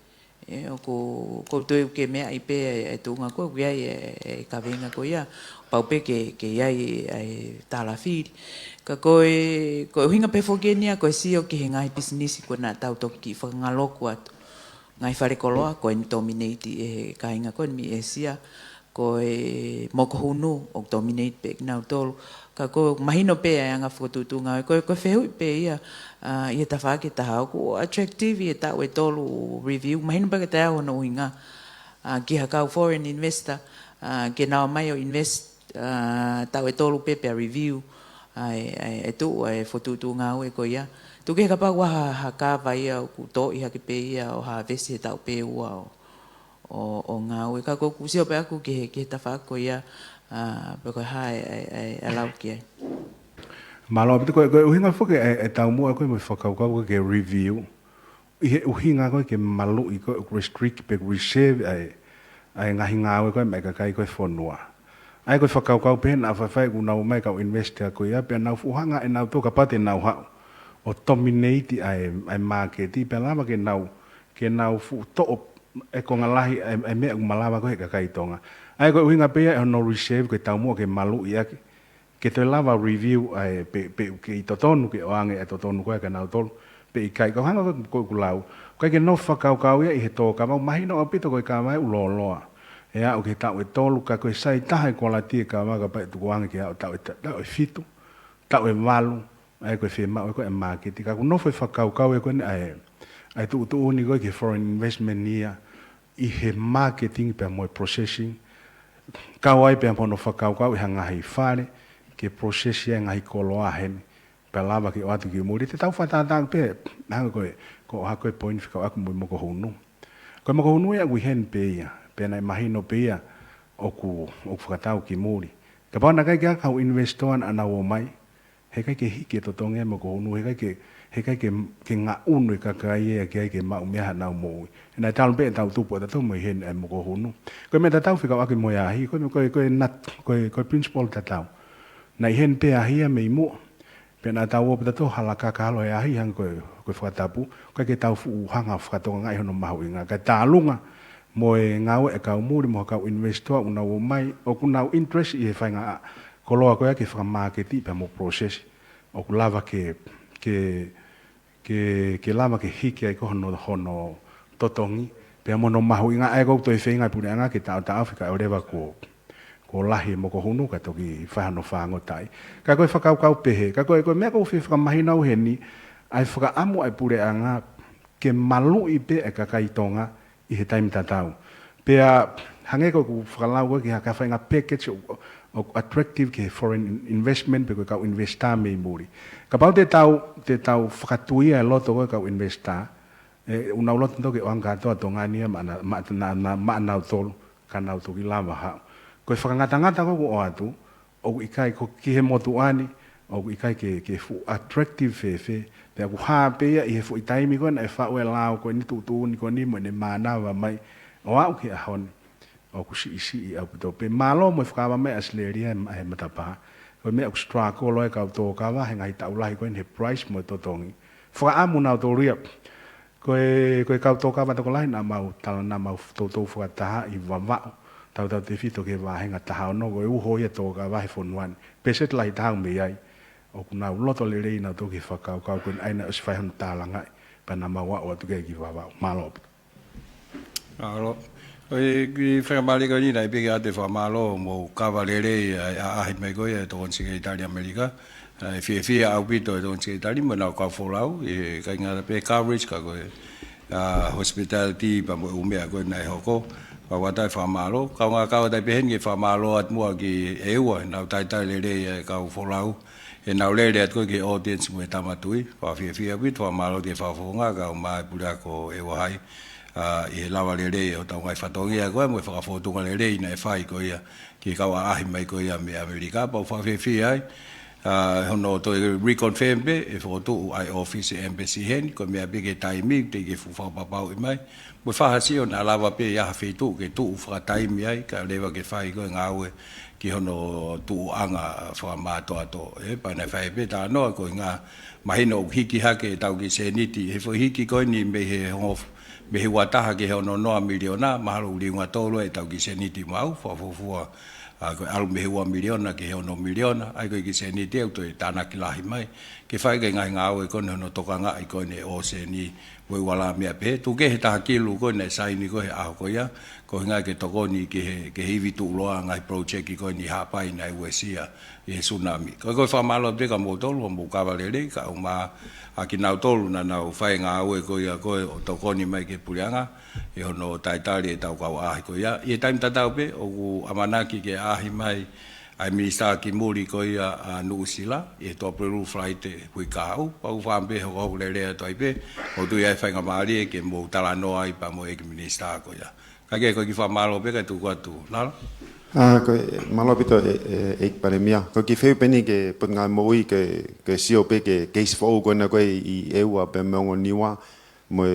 ko tu ke mea I pe e tu nga ko e ka venga ko ia pau pe ke ia e tala fi ka ko hinga pe fogenia ko si o ki ngai business ko na tau to ki ngaloku atu ngai fare koloa ko en dominate e ka hinga ko mi esia ko moko hunu o dominate pe na tol ka ko mahino pe anga fotutu ngai ko fehu pe ia ia ta fa ki ta ko attractive ia ta we tolu review mahino pe ta ho no hinga ki ha ka foreign investor ke na mai o invest ta we tolu pe review ai tu ai fotutu ngau e ko ia tu ke ka pa wa ha ka vai ku to ia ke pe ia o ha vesi ta pe wa o ngau e ka ko ku si o pe aku ke ta fa ko ia pe ko ha ai alau ke malo pe ko hinga fo ke e ta mo ko mo Fakau'aki ko ke review I hinga ko ke malu ko restrict pe reserve ai ngahinga ko me ka kai ko Fonua ai ko Fakau'aki pe na fa una mai ka invest ko ia pe na fuhanga e na to ka pate na ha o dominate ai market pe lama ke na fu to e ko ngalahi e me malava ko ka kai Tonga ai ko hinga pe no reserve ko ta mo ke malu ia ke te lava review ai pe ke totonu ke oange e totonu ko ka na tol pe kai ko hanga ko lau ko ke no Fakau'aki ia I he to ka mai no apito ko ka mai uloloa ea o ke tau e tolu ka koe sai taha ko la tia ka waka pa e tukuanga ke au tau e fitu, tau e malu, ai koe whi mau e koe e market. Ka ku nofo e Fakau'aki koe ne ai tu uni koe ke foreign investment nia I he marketing pe mo processing. Ka wai pe pono Fakau'aki hanga hi fare ke processing ngai koloa hemi. Pe lava ki watu ki muri te tau whatatang pe hanga koe ko ha koe point Fakau'aki mo ko hunu. Koe mo ko hunu ia kui hen pe ia. Pena imahino pia oku Fakataha ki muri. Ka pāna kai kia kau investoan ana o mai, he kai ke hiki to tonge mo ko hunu, he kai ke ngā unu ka kai e kia ke mau mea nau moi. Ena talu pe tau tupu ta tumu hen e mo ko hunu. Koe me tatau Fekau'aki mo ia hi, koe principal tatau. Na hen pe ahia me imu, pena tau o pita to halaka ka halo e ahi hang koe Fakatapu, koe ke tau fu hanga Fakatonga ngai hono mahu inga, kai tālunga, mo e ngau e kau muri mo kau investor una o mai o kuna interest I whainga koloa koe ke whakamarketi pe mo process o ku lava ke lava ke hiki ai ko hono totongi pe mo no mahu inga ai ko to e whainga pune anga ke tau Afrika o rewa ko lahi mo ko hunu ka toki whahano whango tai ka koe Fakau'aki pehe ka koe mea ko whakamahina o heni ai whakaamu ai pure anga ke malu I pe e kakai Tonga I he time tatau. Pea hange ko ku whakalau ko ki haka whainga package o attractive ke foreign investment pe ko kau investar me muri. Ka pau te tau whakatuia e loto ko kau investar. Unau loto toke o anga toa tonga nia ma nau tolu ka nau toki lava hao. Ko whakangata ko o atu o ikai ko ki he motuani o ikai ke fu attractive fe pe ku ha pe I he fu itaimi ko na e fa we lao ko ni tu ni ko ni mo ne mana wa mai o au ki a hon o ku si au to pe malo mo fa ba mai asleria e matapa ko me ku stra ko lo e ka to ka wa ngai ta ulai ko he price mo to tongi fa amu na to ria ko ka to ka ba to lai na mau tal na mau to Fakataha I wa tau te fito ke wa henga ta no ko u ho ye to ka wa he Fonua pe set lai ta me ai o kuna loto le reina to ki Fakau'aki kun aina os fai hon talanga pa na mawa o to ke ki wa malo alo ki Fekau'aki ni dai pe ate fa malo mo cavalere a me go e to onsi Italia America fi au bito to onsi Italia mo na ka folau e ka nga pe coverage ka go hospitality pa mo umea go na hoko pa wata fa malo ka nga ka dai pe hen ki fa malo at mo ki ewa na tai le ka folau e nau le ko ke audience mo tamatui pa fi bit fa malo de fa fonga ka mai pura ko e wai I lava le o tau ngai whatongi a koe mo e whakafotunga le na e whai ko ia ki kaua ahi mai ko ia me Amerika pa whawhi ai hono to reconfirm be e foto ai office embassy hen ko me big time te ke fu fa papa mai mo fa hasi ona lava pe ya fe tu ke tu fra time ai ka leva ke fai ko ngawe ki hono tu anga fa ma to ato e pa na fai pe ta no ko nga mahino hiki hake tau ki se niti he fo hiki ko ni me he hof me he wata ke hono no miliona mahalo li nga tolo e tau ki se niti mau fa fo ko alu me hua miliona ke hono miliona ai ko ki se ni te to tana ki lahi mai ke fai ke ngai ngau e kono no toka nga i kone o se ni we wala me pe tu ke ta kilu ko ne sai ni ko he a ko ya ko ngai ke toko ni ke hivi tu loa ngai project ki ko ni ha pai nai wesia e tsunami ko fa malo pe ka mo tolo mo ka valele ka uma akinau tolu na nau fai ngau e ko ya ko toko ni mai ke pulianga e hono taitali e tau kau ahi ko ia i taim tatau pe o ku amanaki ke ahi mai ai minista ki muri ko ia a Nuku'alofa e to peru flight hui kau pau whampe ho ko lelea toi pe o tu ia whainga maari e ke mo tala noa i pa mo e ki minista ko ia kake ko ki whamalo pe ka tu kua tu lalo ko malo pito Eiki Palemia ko ki feu peni ke punga moi ke sio pe ke case fo ko na ko i eua pe mongo niwa mo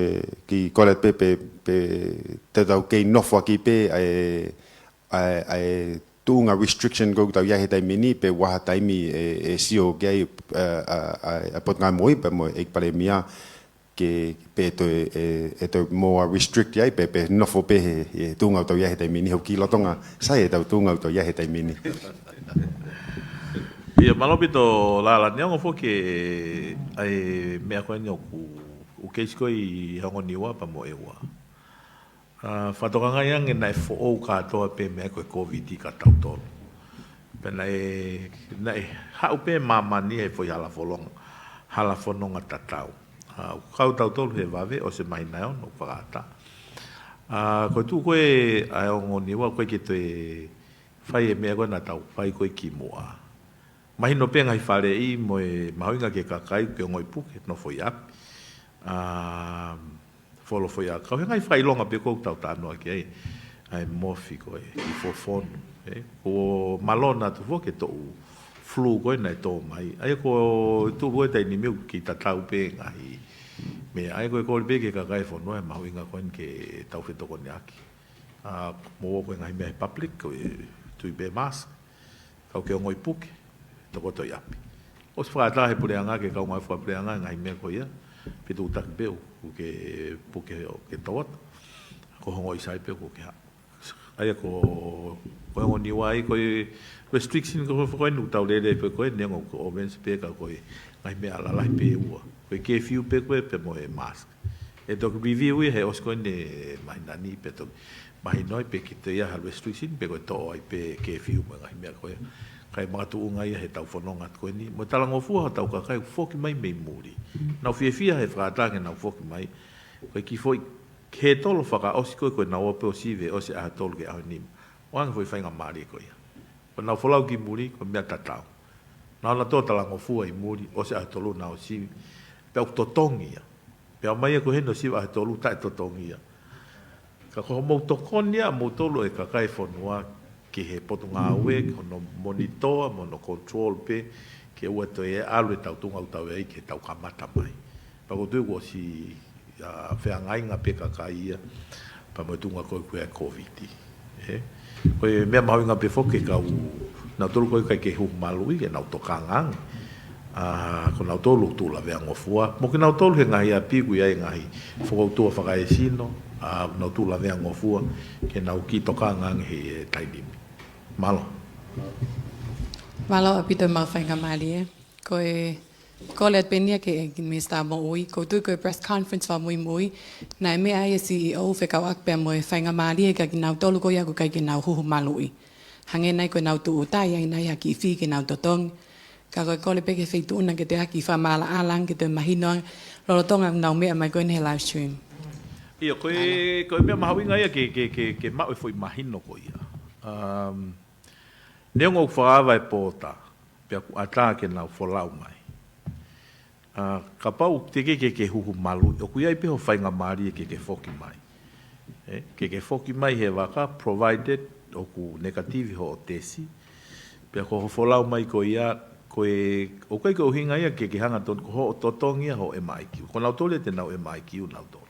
ki kolet pe te tau ke nofo ki pe ai tunga restriction go tau ya hetai mini pe wa taimi e sio ke a potnga moi pe mo Eiki Palemia ke pe to mo restrict ya pe nofo pe tunga tau ya hetai mini ho ki Lolotonga sai tau tunga tau ya hetai mini ia malopito la nyango fo ke ai me ko nyoku o que escoi hango niwa pa mo ewa fatonga yang na fo o ka to pe me ko covid ka tau to pe na ha o pe mama ni e fo ya la folong hala fononga tatau ka tau to he vave o se mai na no Fakataha ko tu ko e hango niwa ko ke te fai me ko na tau fai ko ki moa mai no pe ngai fale I mo e mahinga ke kakai pe ngoi puke no fo ya folo foi a ka ngai fai longa pe ko tau tano ke ai mofi ko e fo fon o malona tu fo ke to flu ko na to mai ai ko tu vo tai ni mi ki ta tau pe ngai me ai ko be ke ka kai fo no ma winga ko ke tau fe to ko nyaki mo ko ngai me public ko tu be mas ka ke ngoi puke to ko to yapi os Fakataha he puleanga ke ka ngai fo puleanga ngai me ko ia pitu tak beu ke ke tot ko hongo I sai pe ko ke ai ko ngo ni wai ko restriction ko ko nu tau le pe ko ne ngo ko ben pe ka ko ngai me ala la pe u ko ke fiu pe ko pe mo e mask e to review he os ko ne mai nani pe to mai noi pe ki te ya restriction pe ko to ai pe ke fiu ngai me ko kai matu ngai he tau fononga ko ni mo talango fu ha tau ka kai foki mai me muri na fia he Fakataha ke na foki mai ko ki foi ke tolo faka osiko ko na ope osive o se a tolo ke a nim wang foi fainga mari ko ya ko na folau ki muri ko me tatau na la to talango fu ai muri o se a tolo na osive pe to tongia pe mai ko heno si a tolo ta to tongia ka ko mo to konia mo tolo e ka kai Fonua ke he potunga we no monitor mono control pe ke ua to e alu e tau tunga utau e ke tau kamata mai pa ko tu ko si fea ngai nga pe kakai pa mo tunga ko e covid ko me mau nga pe foke ka u na tolu ko ke hu malui ke na to kangang ko na tolu tu la vea ngofua mo ke na tolu he ngai a pigu ia ngai fo tu fa kai sino na tu la vea ngofua ke na ki to kangang he taidimi malo Malo apito mawhainga mali ko le penia ke minista Moimoi ko tu ko press conference wa Moimoi na me ai CEO Fekau'aki pe mo whainga mali ka ki nau tolu ko ia ko kai ki nau huhu malui hange nai ko nau tu utai ai nai ki fi ki nau totong ka ko le pe ke feitu na ke te aki fa mala alang ke te mahino Lolotonga nau me mai ko ne live stream ia ko me mahawinga ia ke ma foi mahino ko ia Nengo whaava e pōta, pia ku ata ke nau wholau mai. Ka pau te ke huhu malu, o ku iai peho whainga maari ke whoki mai. Ke whoki mai he waka, provided o ku negativi ho o tesi, pia ko wholau mai ko ia o koe ko hinga ia ke hanga ton ho totongia ho e mai ki. Ko nau tole te nau e mai ki nau tole.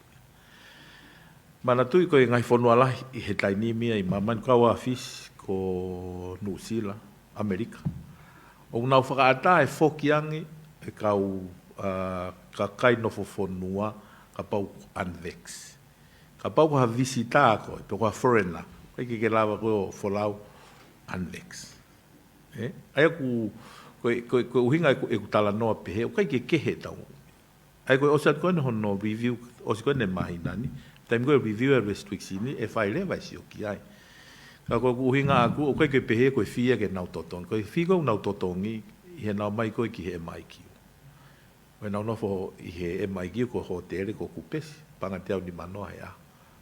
Mana tui koe ngai Fonua lahi I he taini mia I maman kaua fis ko Nusila, Amerika. O nau whakaata e fokiangi e kau ka kai nofo Fonua ka pau unvex. Ka pau ka visita ko, pe ko foreigner. Koe ke lawa ko folau unvex. Ai ku ko uhinga e ku tala noa pehe, o kai ke kehe tau. Ai koe osat koe hono review, osi koe ne mahi nani, taim koe review e restrictsini, e whai le vai si o ki ai. Ka koe uhinga aku, o kai ke pehe koe fia ke nau totongi, koe fia koe nau totongi, I he nau mai koe ki he e mai ki. Koe nau nofo I he e mai ki ko hotele ko kupesi, panga te au ni manoa he a.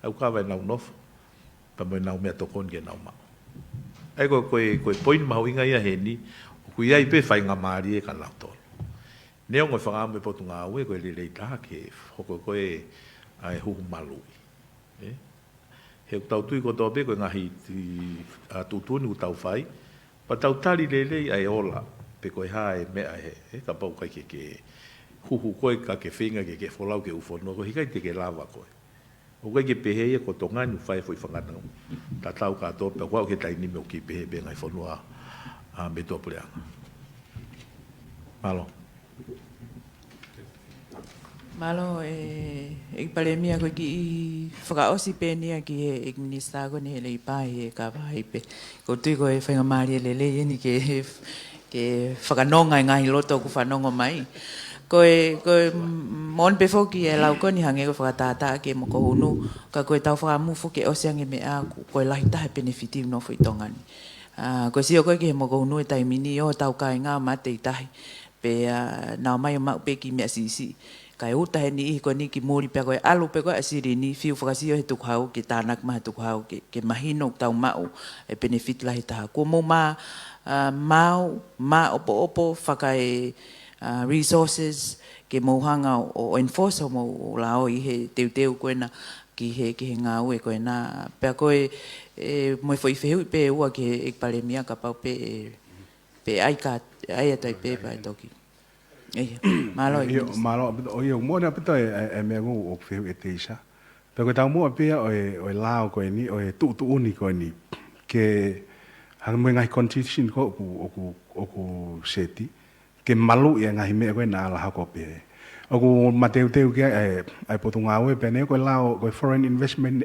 Au ka vai nau nofo, pa moe nau mea tokon ke nau mao. Ai koe point mahu inga ia he ni, kui ai pe fai ngā maari e ka lauto. Neo ngoi whangāmu e potu ngā ue, koe lelei taha ke hoko koe ai huhu malui. He tau tui ko tō pe koe ngahi tūtuni u tau whai, pa tau tali lelei ai ola, pe koe hae mea he, ka pau kai ke huhu koe ka ke whinga ke wholau ke ufono, koe hikai te ke lava koe. O koe ke pehe ko tō ngāi nu whai fwoi whangatau, ta tau ka tō pe wau ke taini me o ki pehe be ngai whanua me tō pureanga. Malo. Malo e Palemia koe ki whakaosi pēnia ki he minister ko ni he lei pāhi e ka whai pe. Ko tui koe whainga maari e lele ni ke whakanonga I ngahi loto ku whanongo mai. Koe mon pe foki e lau ko ni hange ko whakatata ke moko hunu. Ka koe tau whakamufu ke oseange me a koe lahi tahe benefitive no whi tongani. Ko si o koe ki he moko unu e taimini o tau kai ngā mate I tahi pe nao mai o mau pe ki mea sisi kai uta he ni I ko ni ki mōri pe koe alu pe koe asiri ni fiu whakasio he tukuhau ke tānak maha tukuhau ke mahino tau mau e benefit lahi taha ko mō ma opo whakai resources ke mōhanga o enforce o mō lao I he teu koe na ki he ngā ue koe na pe koe moi foi feu pe ua ke e Palemia ka pau pe ai atai pe pai toki. Malo o yo mo na pito e me ngu o feu e teisa. Pe ko tau mo pe o lao ko ni o tu uni ko ni ke hang mo ngai constitution ko ku seti ke malu ia ngai me ko na la ko pe. O ku mateu ke ai potunga we pe ne ko lao ko foreign investment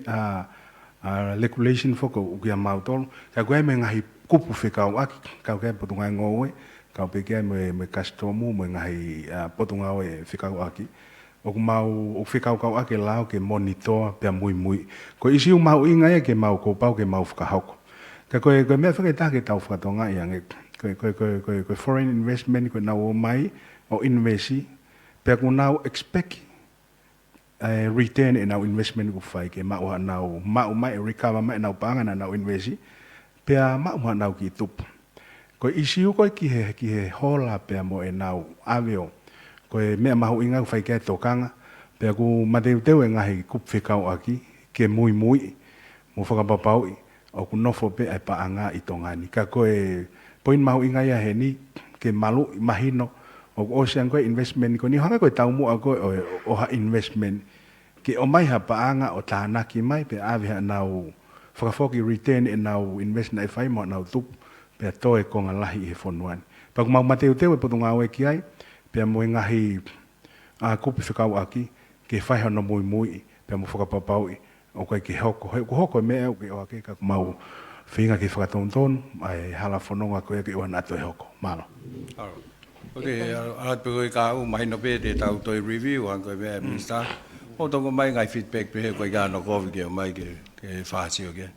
regulation foko ukia mautol ka koe me ngahi kupu Fekau'aki ka koe potunga ngoe ka peke me customu me ngahi potunga e Fekau'aki o mau o Fekau'aki lao ke monitor pe Moimoi ko isi mau inga e ke mau ko pau ke mau whakahoko ka koe me whaketa ke tau whakatonga ia koe foreign investment ko nau o mai o investi pe ko nau expect return in our investment ku fai ke mau mai recover mai nau panga na nau investi pe mau nau ki tup ko isiu ko ki he hola pe mo e nau avio ko me mau inga fai ke tokanga pe ku mateu teu ngahi ku Fekau'aki ke Moimoi mo whakapapau o ku nofo pe ai paanga I tongani ka ko point mau inga ia he ni ke malu mahino o ocean ko investment ko ni hanga ko tau mo ko o investment ke o mai ha paanga o tāna ki mai pe ave ha nau whakafoki return e nau invest na fai mo nau tup pe toe ko ngalahi he Fonuani pa mau mateu teu e potunga we ki ai pe mo ngahi kupi Fekau'aki ke fai no Moimoi pe mo whakapapau o koe ki hoko me au ke o ake ka mau whinga ki whakatonton ai hala whanonga koe ki oan ato e hoko malo. Okay, alat pe koe ka u mahino pe te tau toi review an koe mea minister. O tongo mai ngai feedback pe koe ka no kovi ke o mai ke whaasi o ke.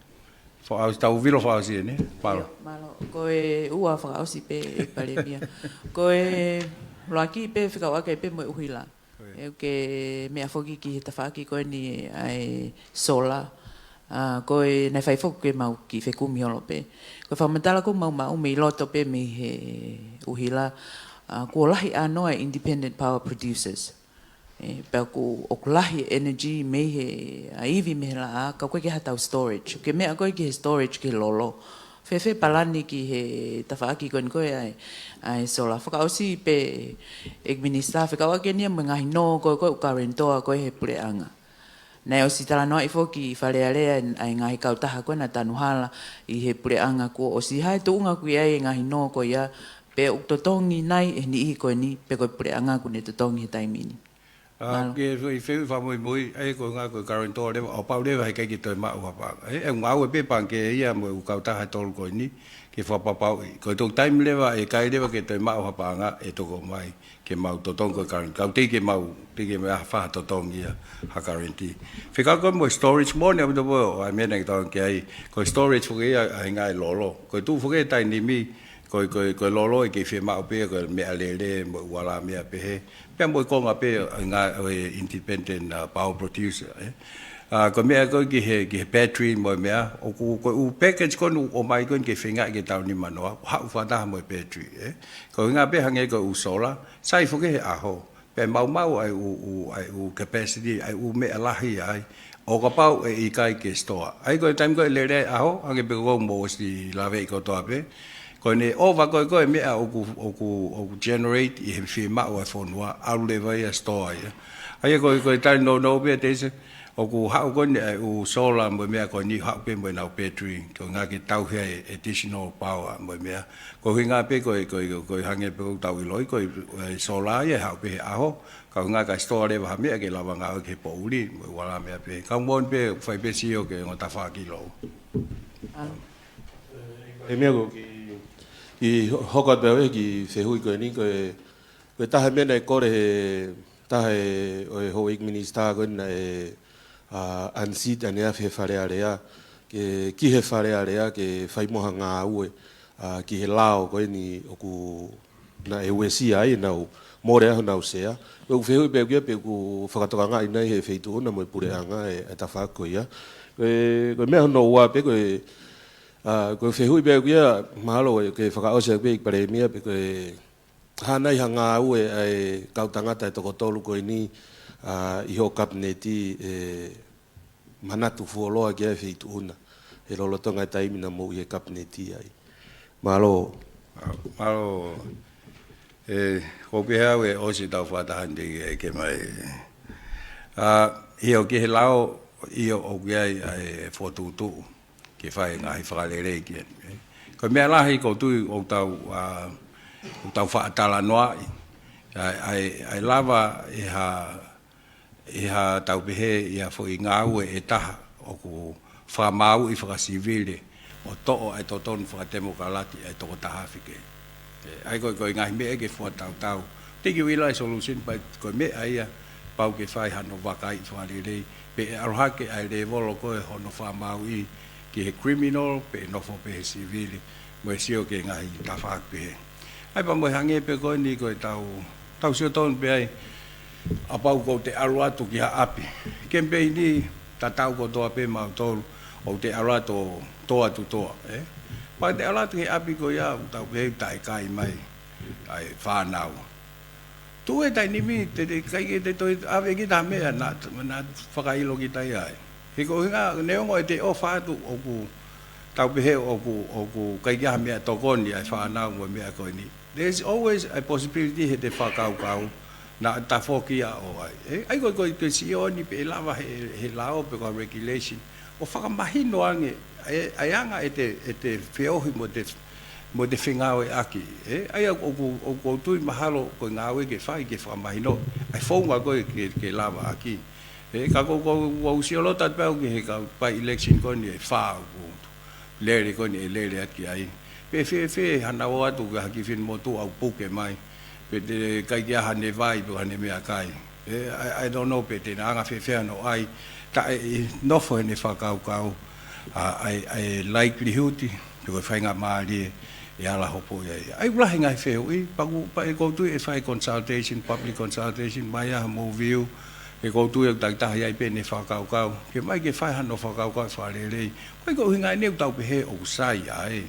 Tau vilo whaasi e ne? Malo. Malo, koe ua whakaosi pe Palemia. Koe loaki pe Fekau'aki pe mo uhila. E ke mea whoki ki he tawhaki koe ni ai sola. Koe nei whai whoku ke mau ki whekumi olo pe. Koe whamatala ko mau me loto pe me he uhila. Kua lahi anoa independent power producers. Pea ko o lahi energy me he aivi me la ka koe ke hatau storage. Ke mea koe ke storage ke lolo. Fefe palani ki he tawhaaki koe ai sola. Fekau'osi pe minister Fekau'aki ni mengahi no koe ukarentoa koe he pureanga. Nei o si tala noa i foki i whalearea ai ngahi kautaha koe na tanuhala i he pureanga ko o si hai tuunga kui ai ngahi no koe ia pe uktotongi nai e ni i koe ni pe koe pureanga ku ne totongi he taimini. Ke i wheu Moimoi ai ko ngā koe karentoa lewa o pau lewa hei kei ki toi mau hapa. E ngau e pepan ke ia mo u kautaha tolu koe ni ke whapapau i. Koe tōk taim lewa e kai lewa ke toi mau hapa nga e toko mai ke mau totongi koe karenti. Kau te ke mau te ke mea whaha totongi ia ha karenti. Whika koe mo storage mo ne apu o ai mena ki tau ke ai koe storage fuke ia ai ngai lolo. Koe tu fuke tai ni mi koe lolo e ke whi mau pia koe mea lele mo uala mea pehe. Pea mo i konga pia ngai independent power producer. Ko mea koe ki he battery mo mea, o u package konu o mai koe ke whinga ke tau ni manoa, hau whataha mo battery. Ko ngā pia hange koe u solar, sai fuke he aho. Pea mau ai u capacity, ai u mea lahi ai, o ka pau e i kai ke store. Ai koe time koe lere aho, hange pe koe mo si lawe i kotoa pe, koe ne ova koe mea oku generate i he whima o e Fonua, alu le vai a store ia. Ai koe tai no pia teise, oku hau koe ne u solar mo mea koe ni hau pe mo nau battery, koe ngā ke tau hea additional power mo mea. Koe ngā pe koe hange pe koe tau iloi, koe solar ia hau pe he aho, koe ngā ka store le waha mea ke lawa ngā ke po uli, mo wala mea pe. Kau mon pe whai pe sio ke ngota whaki lo. E mea ko ki hokat bewe ki whehui koe ni koe tahe mena e kore he tahe o e ho Eiki minister koe na e ansit anea whe wharearea ki he wharearea ke whaimoha ngā ue ki he lao koe ni oku na e uesi ai nau more aho nau sea koe whehui bewe kia pe ku whakatoka ngā inai he wheitu ona mo e pureanga e tawhako ia koe mea hono ua pe koe koe whehui bea kia mahalo ke whakaose ke Palemia pe koe hanai hanga ue ai kautangata e toko tolu koe ni i ho kabineti manatu fuoloa kia e whitu una e Lolotonga e taimina mo i e kabineti ai mahalo hopi hau e osi tau whatahandi e ke mai hio ki he lao io o kiai e whotutu ke whai ngahi whakarere ki anu. Ko mea lahi ko tui o tau whaatala noa ai lava e ha tau pehe i a fwoi ngāue e taha o ku whamau i whakasivile o to'o ai totonu whakatemokalati ai toko tahawhike. Ai koe ngahi mea ke whatau. Tiki wila solution pai koe mea ia pau ke whai hano wakai whakarere pe e arohake ai le volo koe hono whamau i ki he criminal pe nofo pe he civili mo e sio ke ngahi tawhak pe he. Ai pa mo hange pe koe ni koe tau sio tonu pe ai a pau ko te aru atu ki ha api. Kempe ni ta tau ko toa pe mau tolu o te aru atu toa tu toa. Pa te aru atu ki api ko ia tau pe tai kai mai ai whanau. Tu e tai nimi te kai ke te toi ave ki ta mea na whakailo ki tai ai. Hiko hinga neongo e te o whaatu oku tau pehe oku kai kia mea tokoni ai whanau mo mea koe ni. There's always a possibility he te whakaukau na ta whokia o ai. Ai koe si oni pe lava he lao pe koe regulation. O whakamahino ange ai anga e te whiohi mo te whengau e aki. Ai o tui mahalo koe ngāwe ke whai ke whakamahino. Ai whaunga koe ke lava aki. Ka ko si lota pau ki he ka pai election ko ni fa ko lere ko ni lere at ki ai pe hana o atu ka ki fin motu au puke mai pe te kai kia hane vai pe hane mea kai I don't know pe te anga fe no ai ta no fo ni fa kau ai likelihood pe ko fainga mali e ala hopo ai ulahi ngai fe ui pa ko tu e fai consultation public consultation mai a mo view e ko tu e taitahi ai pe ne whakaukau. Ke mai ke whai hano whakaukau wharerei. Koe ko hinga neu tau pe he o sai ai.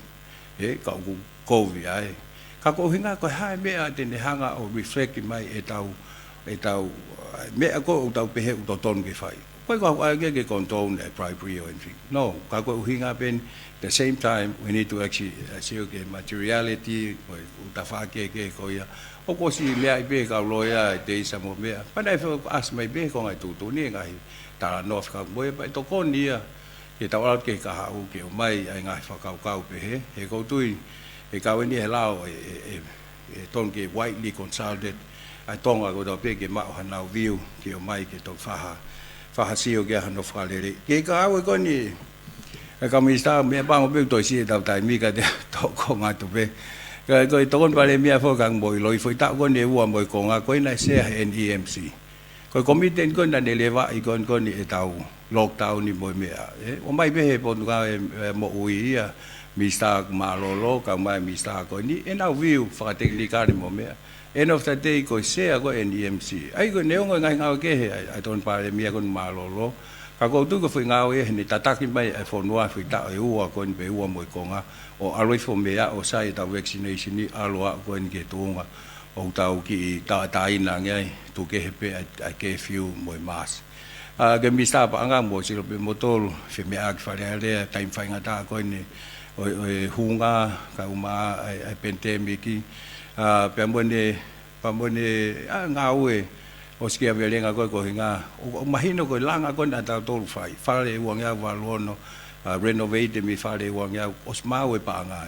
Ka o kouvi ai. Ka ko hinga ko hae mea te ne hanga o reflect mai e tau e tau me ko tau pe he to ton ke fai ko ko ke control e bribery or anything no ka ko hinga pen the same time we need to actually see okay materiality ko utafa ke ko ya o ko si le ai be ka loya te sa mo me pa dai fo as mai be ko ngai tu ni ngai ta no ka mo pa to ko ni ke tau ala ke ka ha u ke mai ai ngai fa ka pe he ko tui e ka ni he lao e ton ke widely consulted ai Tonga ko do pe ke ma ha view ke o mai ke to fa sio ke ha no fa le ke ka au ko ni e ka mi sta me ba mo be to si ta tai mi ka de to ko nga to pe cái tôi Palemia phô càng bồi lối phơi tạo con đều hòa bồi con à coi này xe NEMC coi committee con là để leva con này tàu lọc tàu này bồi mẹ ông mai về bọn cái một uy à Mr. Malolo càng mai Mr. coi ní en ao view phát technical này mẹ end of the day coi xe coi NEMC ai coi nếu người ngay ngao cái ai tôi Palemia con Malolo các cô tôi có phải ngao ấy thì ta tác cái mai Fonua phải tạo ấy hòa con bé hòa bồi con à o aloi fo mea o sai ta vaccination ni aloa ko en ke Tonga o tau ki ta ina ngai tu ke pe a ke few moi mas ke mi sta pa anga mo silo pe motol fe me ak fa le time fa ngata ko ni o hunga ka uma ai pandemic pe mo ne pa mo ne ngawe o skia velenga ko hinga o mahino ko langa ko na ta tol fa le wanga valono renovate mi fare wang ya osmawe pa nga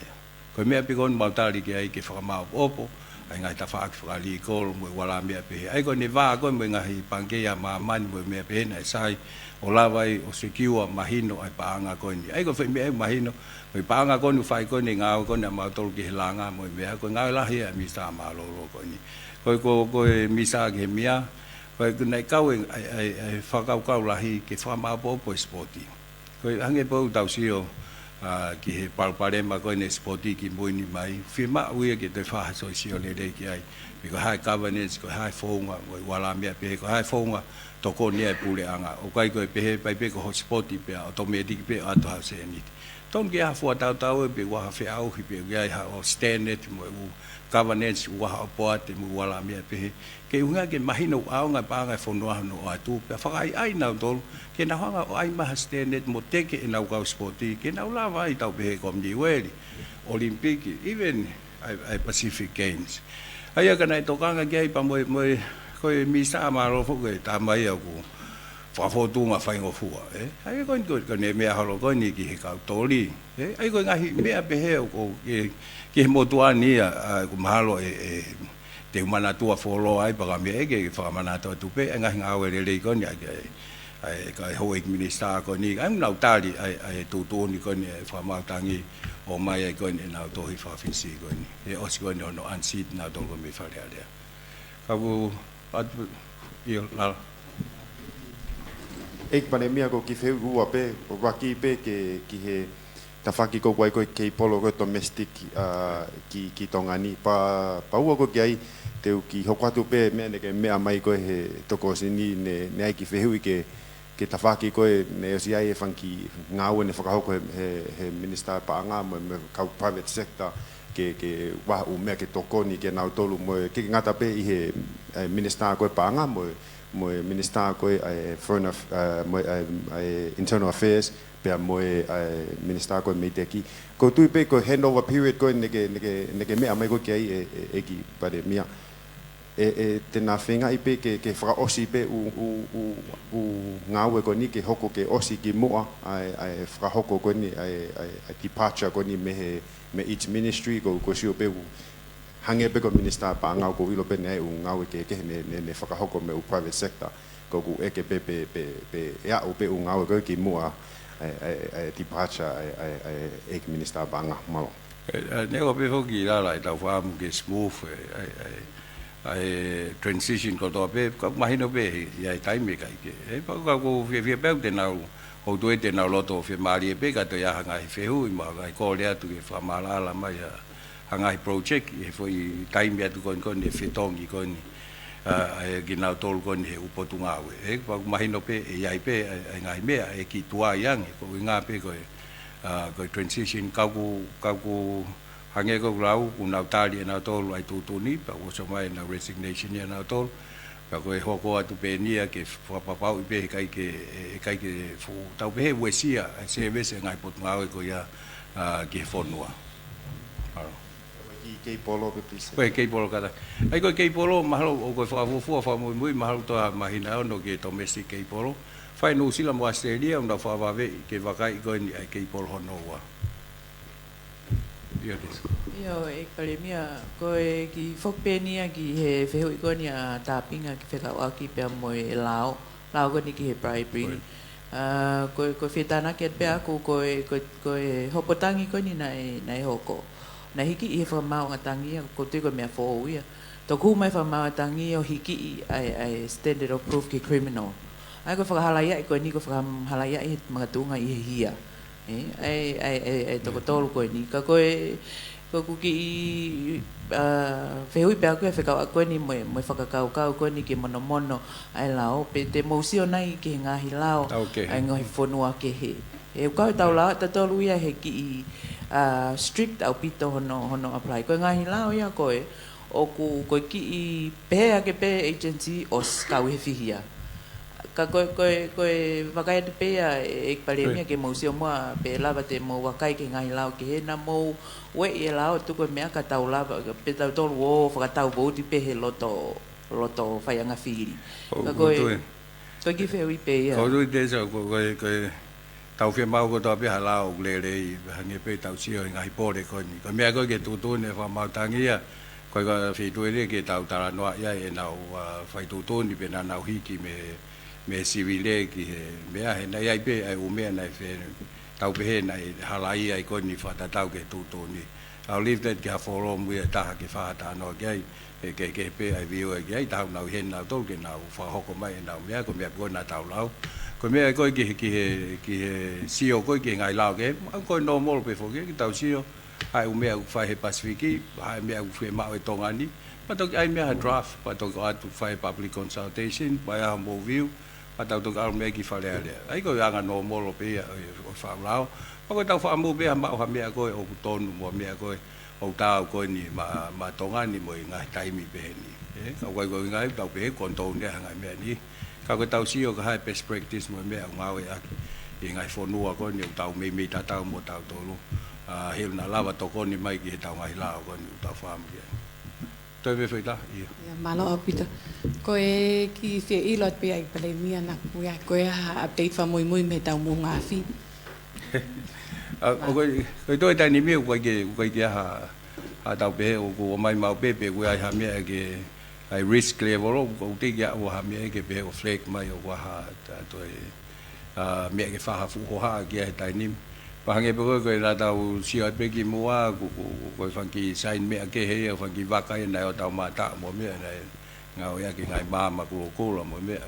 ko me pe kon bautali ke ai ke fa ma opo ai ngai ta fa fa li ko mo wala me pe ai ko ne va ko mo ngai pange ya ma man mo me pe na sai o la vai o sekiwa mahino ai pa nga ko ni ai ko fe me mahino mo pa nga ko nu fai ko ni nga ko na ma tol ke langa mo me ko nga la hi mi sa ma lo ko ni ko mi sa ke mia ko nei kau ai fa kau la hi ke fa ma po sporti ko hange po tau sio ki he Palemia ko ne sporti ki mo ni mai firma ui ke te fa so sio le ki ai ko hai governance ko hai Fonua wala me pe ko hai Fonua to ko ni ai pule anga o kai ko pe pe ko sporti pe automatic pe ato ha se ni ton ke ha fo tau pe wa fe au hi pe ai ha o standard mo governance wa po te mo wala me pe ke unga ke mahino au nga pa nga Fonua no atu pe fa ai na tol ke na hanga o ai ma standard mo te ke na ka sporti ke na la vai tau pe kom di weli olympic even ai Pacific Games ai ka na to kanga ke ai pa mo ko mi sa ma ro fo ke ta mai aku fa fo tu nga Faionghoongo ai ko ne me ha ro ko ni ki ka toli ai ko nga hi me pe he ko ke mo tu ani ko mahalo te mana tua folo ai pa me ke fa mana to tu pe nga nga we le ko ni ai ka ho ik minister ko ni am nau tali ai tu ni ko ni fa ma tangi o mai ai ko ni na to hi fa fisi ko ni e o si ko no an sit na to ko me fa le ale ka bu at io la Eiki Palemia ko ki feu ua pe o waki pe ki he ta faki ko wai ko ke polo ko domestic ki tongani pa ua ko ki ai te ki hokwatu pe me ne ke me mai ko he toko sini ne ai ki feu ke ta faki ko ne o si ai fanki ngau ne whakahoko he minister pa anga mo ka private sector ke wa u me ke toko ni ke nau tolu mo ke ngata pe I he minister ko pa anga mo minister ko foreign internal affairs pe mo minister ko me teki ko tu pe ko handover period ko ne ke me mai ko ke ai Eiki Palemia te na whenga I pe ke whaka osi pe u ngāwe ko ni ke hoko ke osi ki mua ai whaka hoko ko ni ai departure ko ni me each ministry ko sio pe u hange pe ko minister pa ngau ko ilo pe nei u ngāwe ke ne whaka hoko me u private sector ko ku eke pe ya u pe u ngāwe ko ki mua ai departure ai Eiki minister pa ngau malo ne ko pe hoki la lai tau whaamu ke smooth ai transition ko to pe ko mahino pe ai time ka ke pa ko fe pe te na o tu te na loto fe mari pe ka to ya hanga fe hu ma ga ko le tu ke fa mala la ma ya hanga project e foi time ya tu kon ne fe tongi kon ai gina tol kon he upotunga we pa mahino pe ai pe ai ngai me e ki tua yang ko nga pe ko transition ka ku hange ko grau ku na tali na tol ai tu ni pa o so mai na resignation ya na tol ka koe hoko atu penia ke whapapau i pe kai ke fu tau pe wesia se vese ngai pot ngau ko ya ke fonua Kei polo pe pise. Koe kei polo kata. Ai koe kei polo mahalo o koe whaafufua whaamui mahalo toa mahina ono ke domestic kei polo. Whai New Zealand mo Australia onda whaawawe ke wakai koe ni ai kei polo hono ua. Ia desu. Io e Palemia koe ki whakpenia ki he whehu i koe ni a tāpinga ki Fekau'aki pia mo e lao. Lao koe ni ki he bribery. Koe whetana ke pe aku koe hopotangi koe ni nai hoko. Na hiki i he whamau ngatangi ko tui koe mea whoo ia. Tō ku mai whamau ngatangi o hiki i ai standard of proof ki criminal. Ai koe whakahalaya i koe ni koe whakahalaya i he mga tunga i he hia. Ai toko tolu koe ni. Ka koe kuki i whehui pia koe whekau koe ni moe whakakaukau koe ni ke mono ai lao. Pe te mausio nai ki he ngahi lao. Ai ngohi Fonua ke he. E ukau tau lao ta tolu ia he ki i strict au pito hono apply. Koe ngahi lao ia koe o koe ki i pehea ke pe agency o skau he fihia. Ka koe wakai atu pea e Palemia ke mausio mua pe lava te mau wakai ke ngahi lao ke he na mau we i lao tu koe mea ka tau lava pe tau tolu o whakatau vouti pe he loto whaianga whiri. Ka koe ki wheu i pe ia. Ko tui te sa koe tau whia mau ko tau piha lao lere i hange pe tau sio i ngahi pōre koe ni. Koe mea koe ke tūtūne wha mautangi ia, koe ka whituere ke tau tara noa ia e nau whai tūtūni pe na nau hiki me siwile ki he mea he nai ai pe ai umea nai whe tau pehe nai halai ai koe ni whatatau ke tūtūni. Au leaflet ki ha whoro muia taha ke whahata anoa ki ai, ke pe ai viu ai ki ai, tau nau hen nau tol ke nau whahoko mai e nau mea, koe mea koe na tau lau. Koe mea koe ki he sio koe ki ngai lao ke, koe no molo pe whoke, ki tau sio, hai umea whai he Pasifiki, hai mea whai mao e Tongani, patok ai mea draft, patok atu whai public consultation, pai aha mo view, patau tok au mea ki whare alea. Ai koe anga no molo pe o whao lao, pa koe tau wha mu pe ha mao ha mea koe o kutonu mo mea koe, o tau koe ni ma Tongani mo i ngai taimi pe ni. Kau koe ngai tau pe he kontonu ne hangai mea ni. Ka koe tau sio ka hai best practice mo mea ngau e aki. I ngai Fonua koe ni tau mei tatau mo tau tolu. Heu na lava toko ni mai ki he tau ngai lao koe ni tau whaamu kia. Toi me whaita? Ia. Malo o pita. Koe ki whia ilot pe ai Palemia na kuia. Koe ha update wha Moimoi me tau mo ngāwhi. Koe toi tani mea koe ki ha tau pehe o mai mau pepe koe ai ha mea ke ai risk level o te kia o ha mea ke pehe o flag mai o waha toi mea ke whaha fuhoha ki ai tai nim. Pahange pe koe rā tau sio pe ki mua koe whanki sain mea ke hea o whanki wakai nai o tau mata mo mea nai ngau ia ki ngai māma kula mo mea.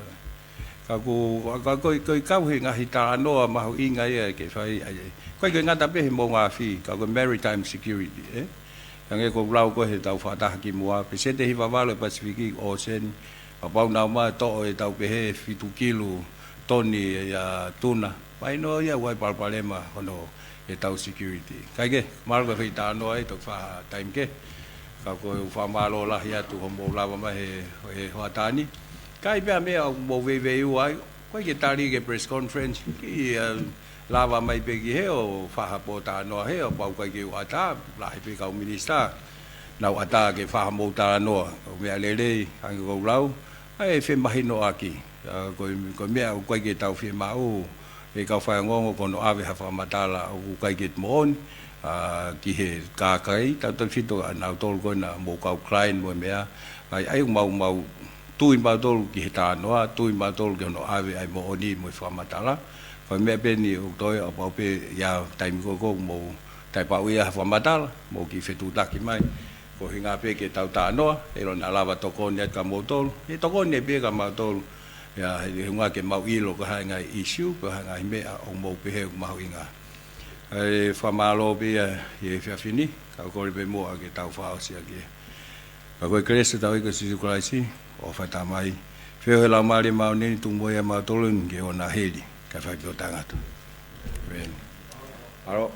Ka koe kau he ngahi tā anoa mahu inga ia ke whai koe ngata pehe mo ngā whi ka koe maritime security Yang ko lau ko he tau whataha ki mua. Pe sete hi wawalo e Pasifiki o sen. Pau nau maa to'o e tau pehe 7 kilo toni ya tuna. Pai no ia wai Palemia hono e tau security. Kai ke, marga whi tā noa e tok wha time ke. Ka ko wha malo lahi atu homo lawa mai he hoatani. Kai pia mea mo vei uai. Koe ke tari ke press conference ki lava mai pe ki he o whaha po tā noa he o pau kai ke u ata lahi pe kau minista nau ata ke whaha mo tā noa o mea lelei hangi kou lau ai whi mahi no aki ko mea o kai ke tau whi mau e kau Faionghoongo kono awe ha whamatala o kai ke moon ki he kākai tau tau whito nau tolu koe na mo kau client mo mea ai mau tui mau tolu ki he tā noa tui mau tolu ki hono awe ai mo oni mo whamatala Ko mea pe ni o toi o pau pe ia taimi koko mo tai pau ia whamatala mo ki whetutaki mai. Ko hinga pe ke tau tā noa, e rona alawa toko ni ka mo tolu. E toko ni pe ka mau tolu. Ia hunga ke mau ilo ka hai ngai issue, ka hai ngai mea o mo pe heu mau inga. E whamalo pe ia e whiawhini, ka kore pe mua ke tau whaosia ke. Ka koe krese tau ika sisu kuraisi, o whaita mai. Whio he lau maari mau nini tumuia mau tolu ke o na heli. Ka whai pio tangata. Aro.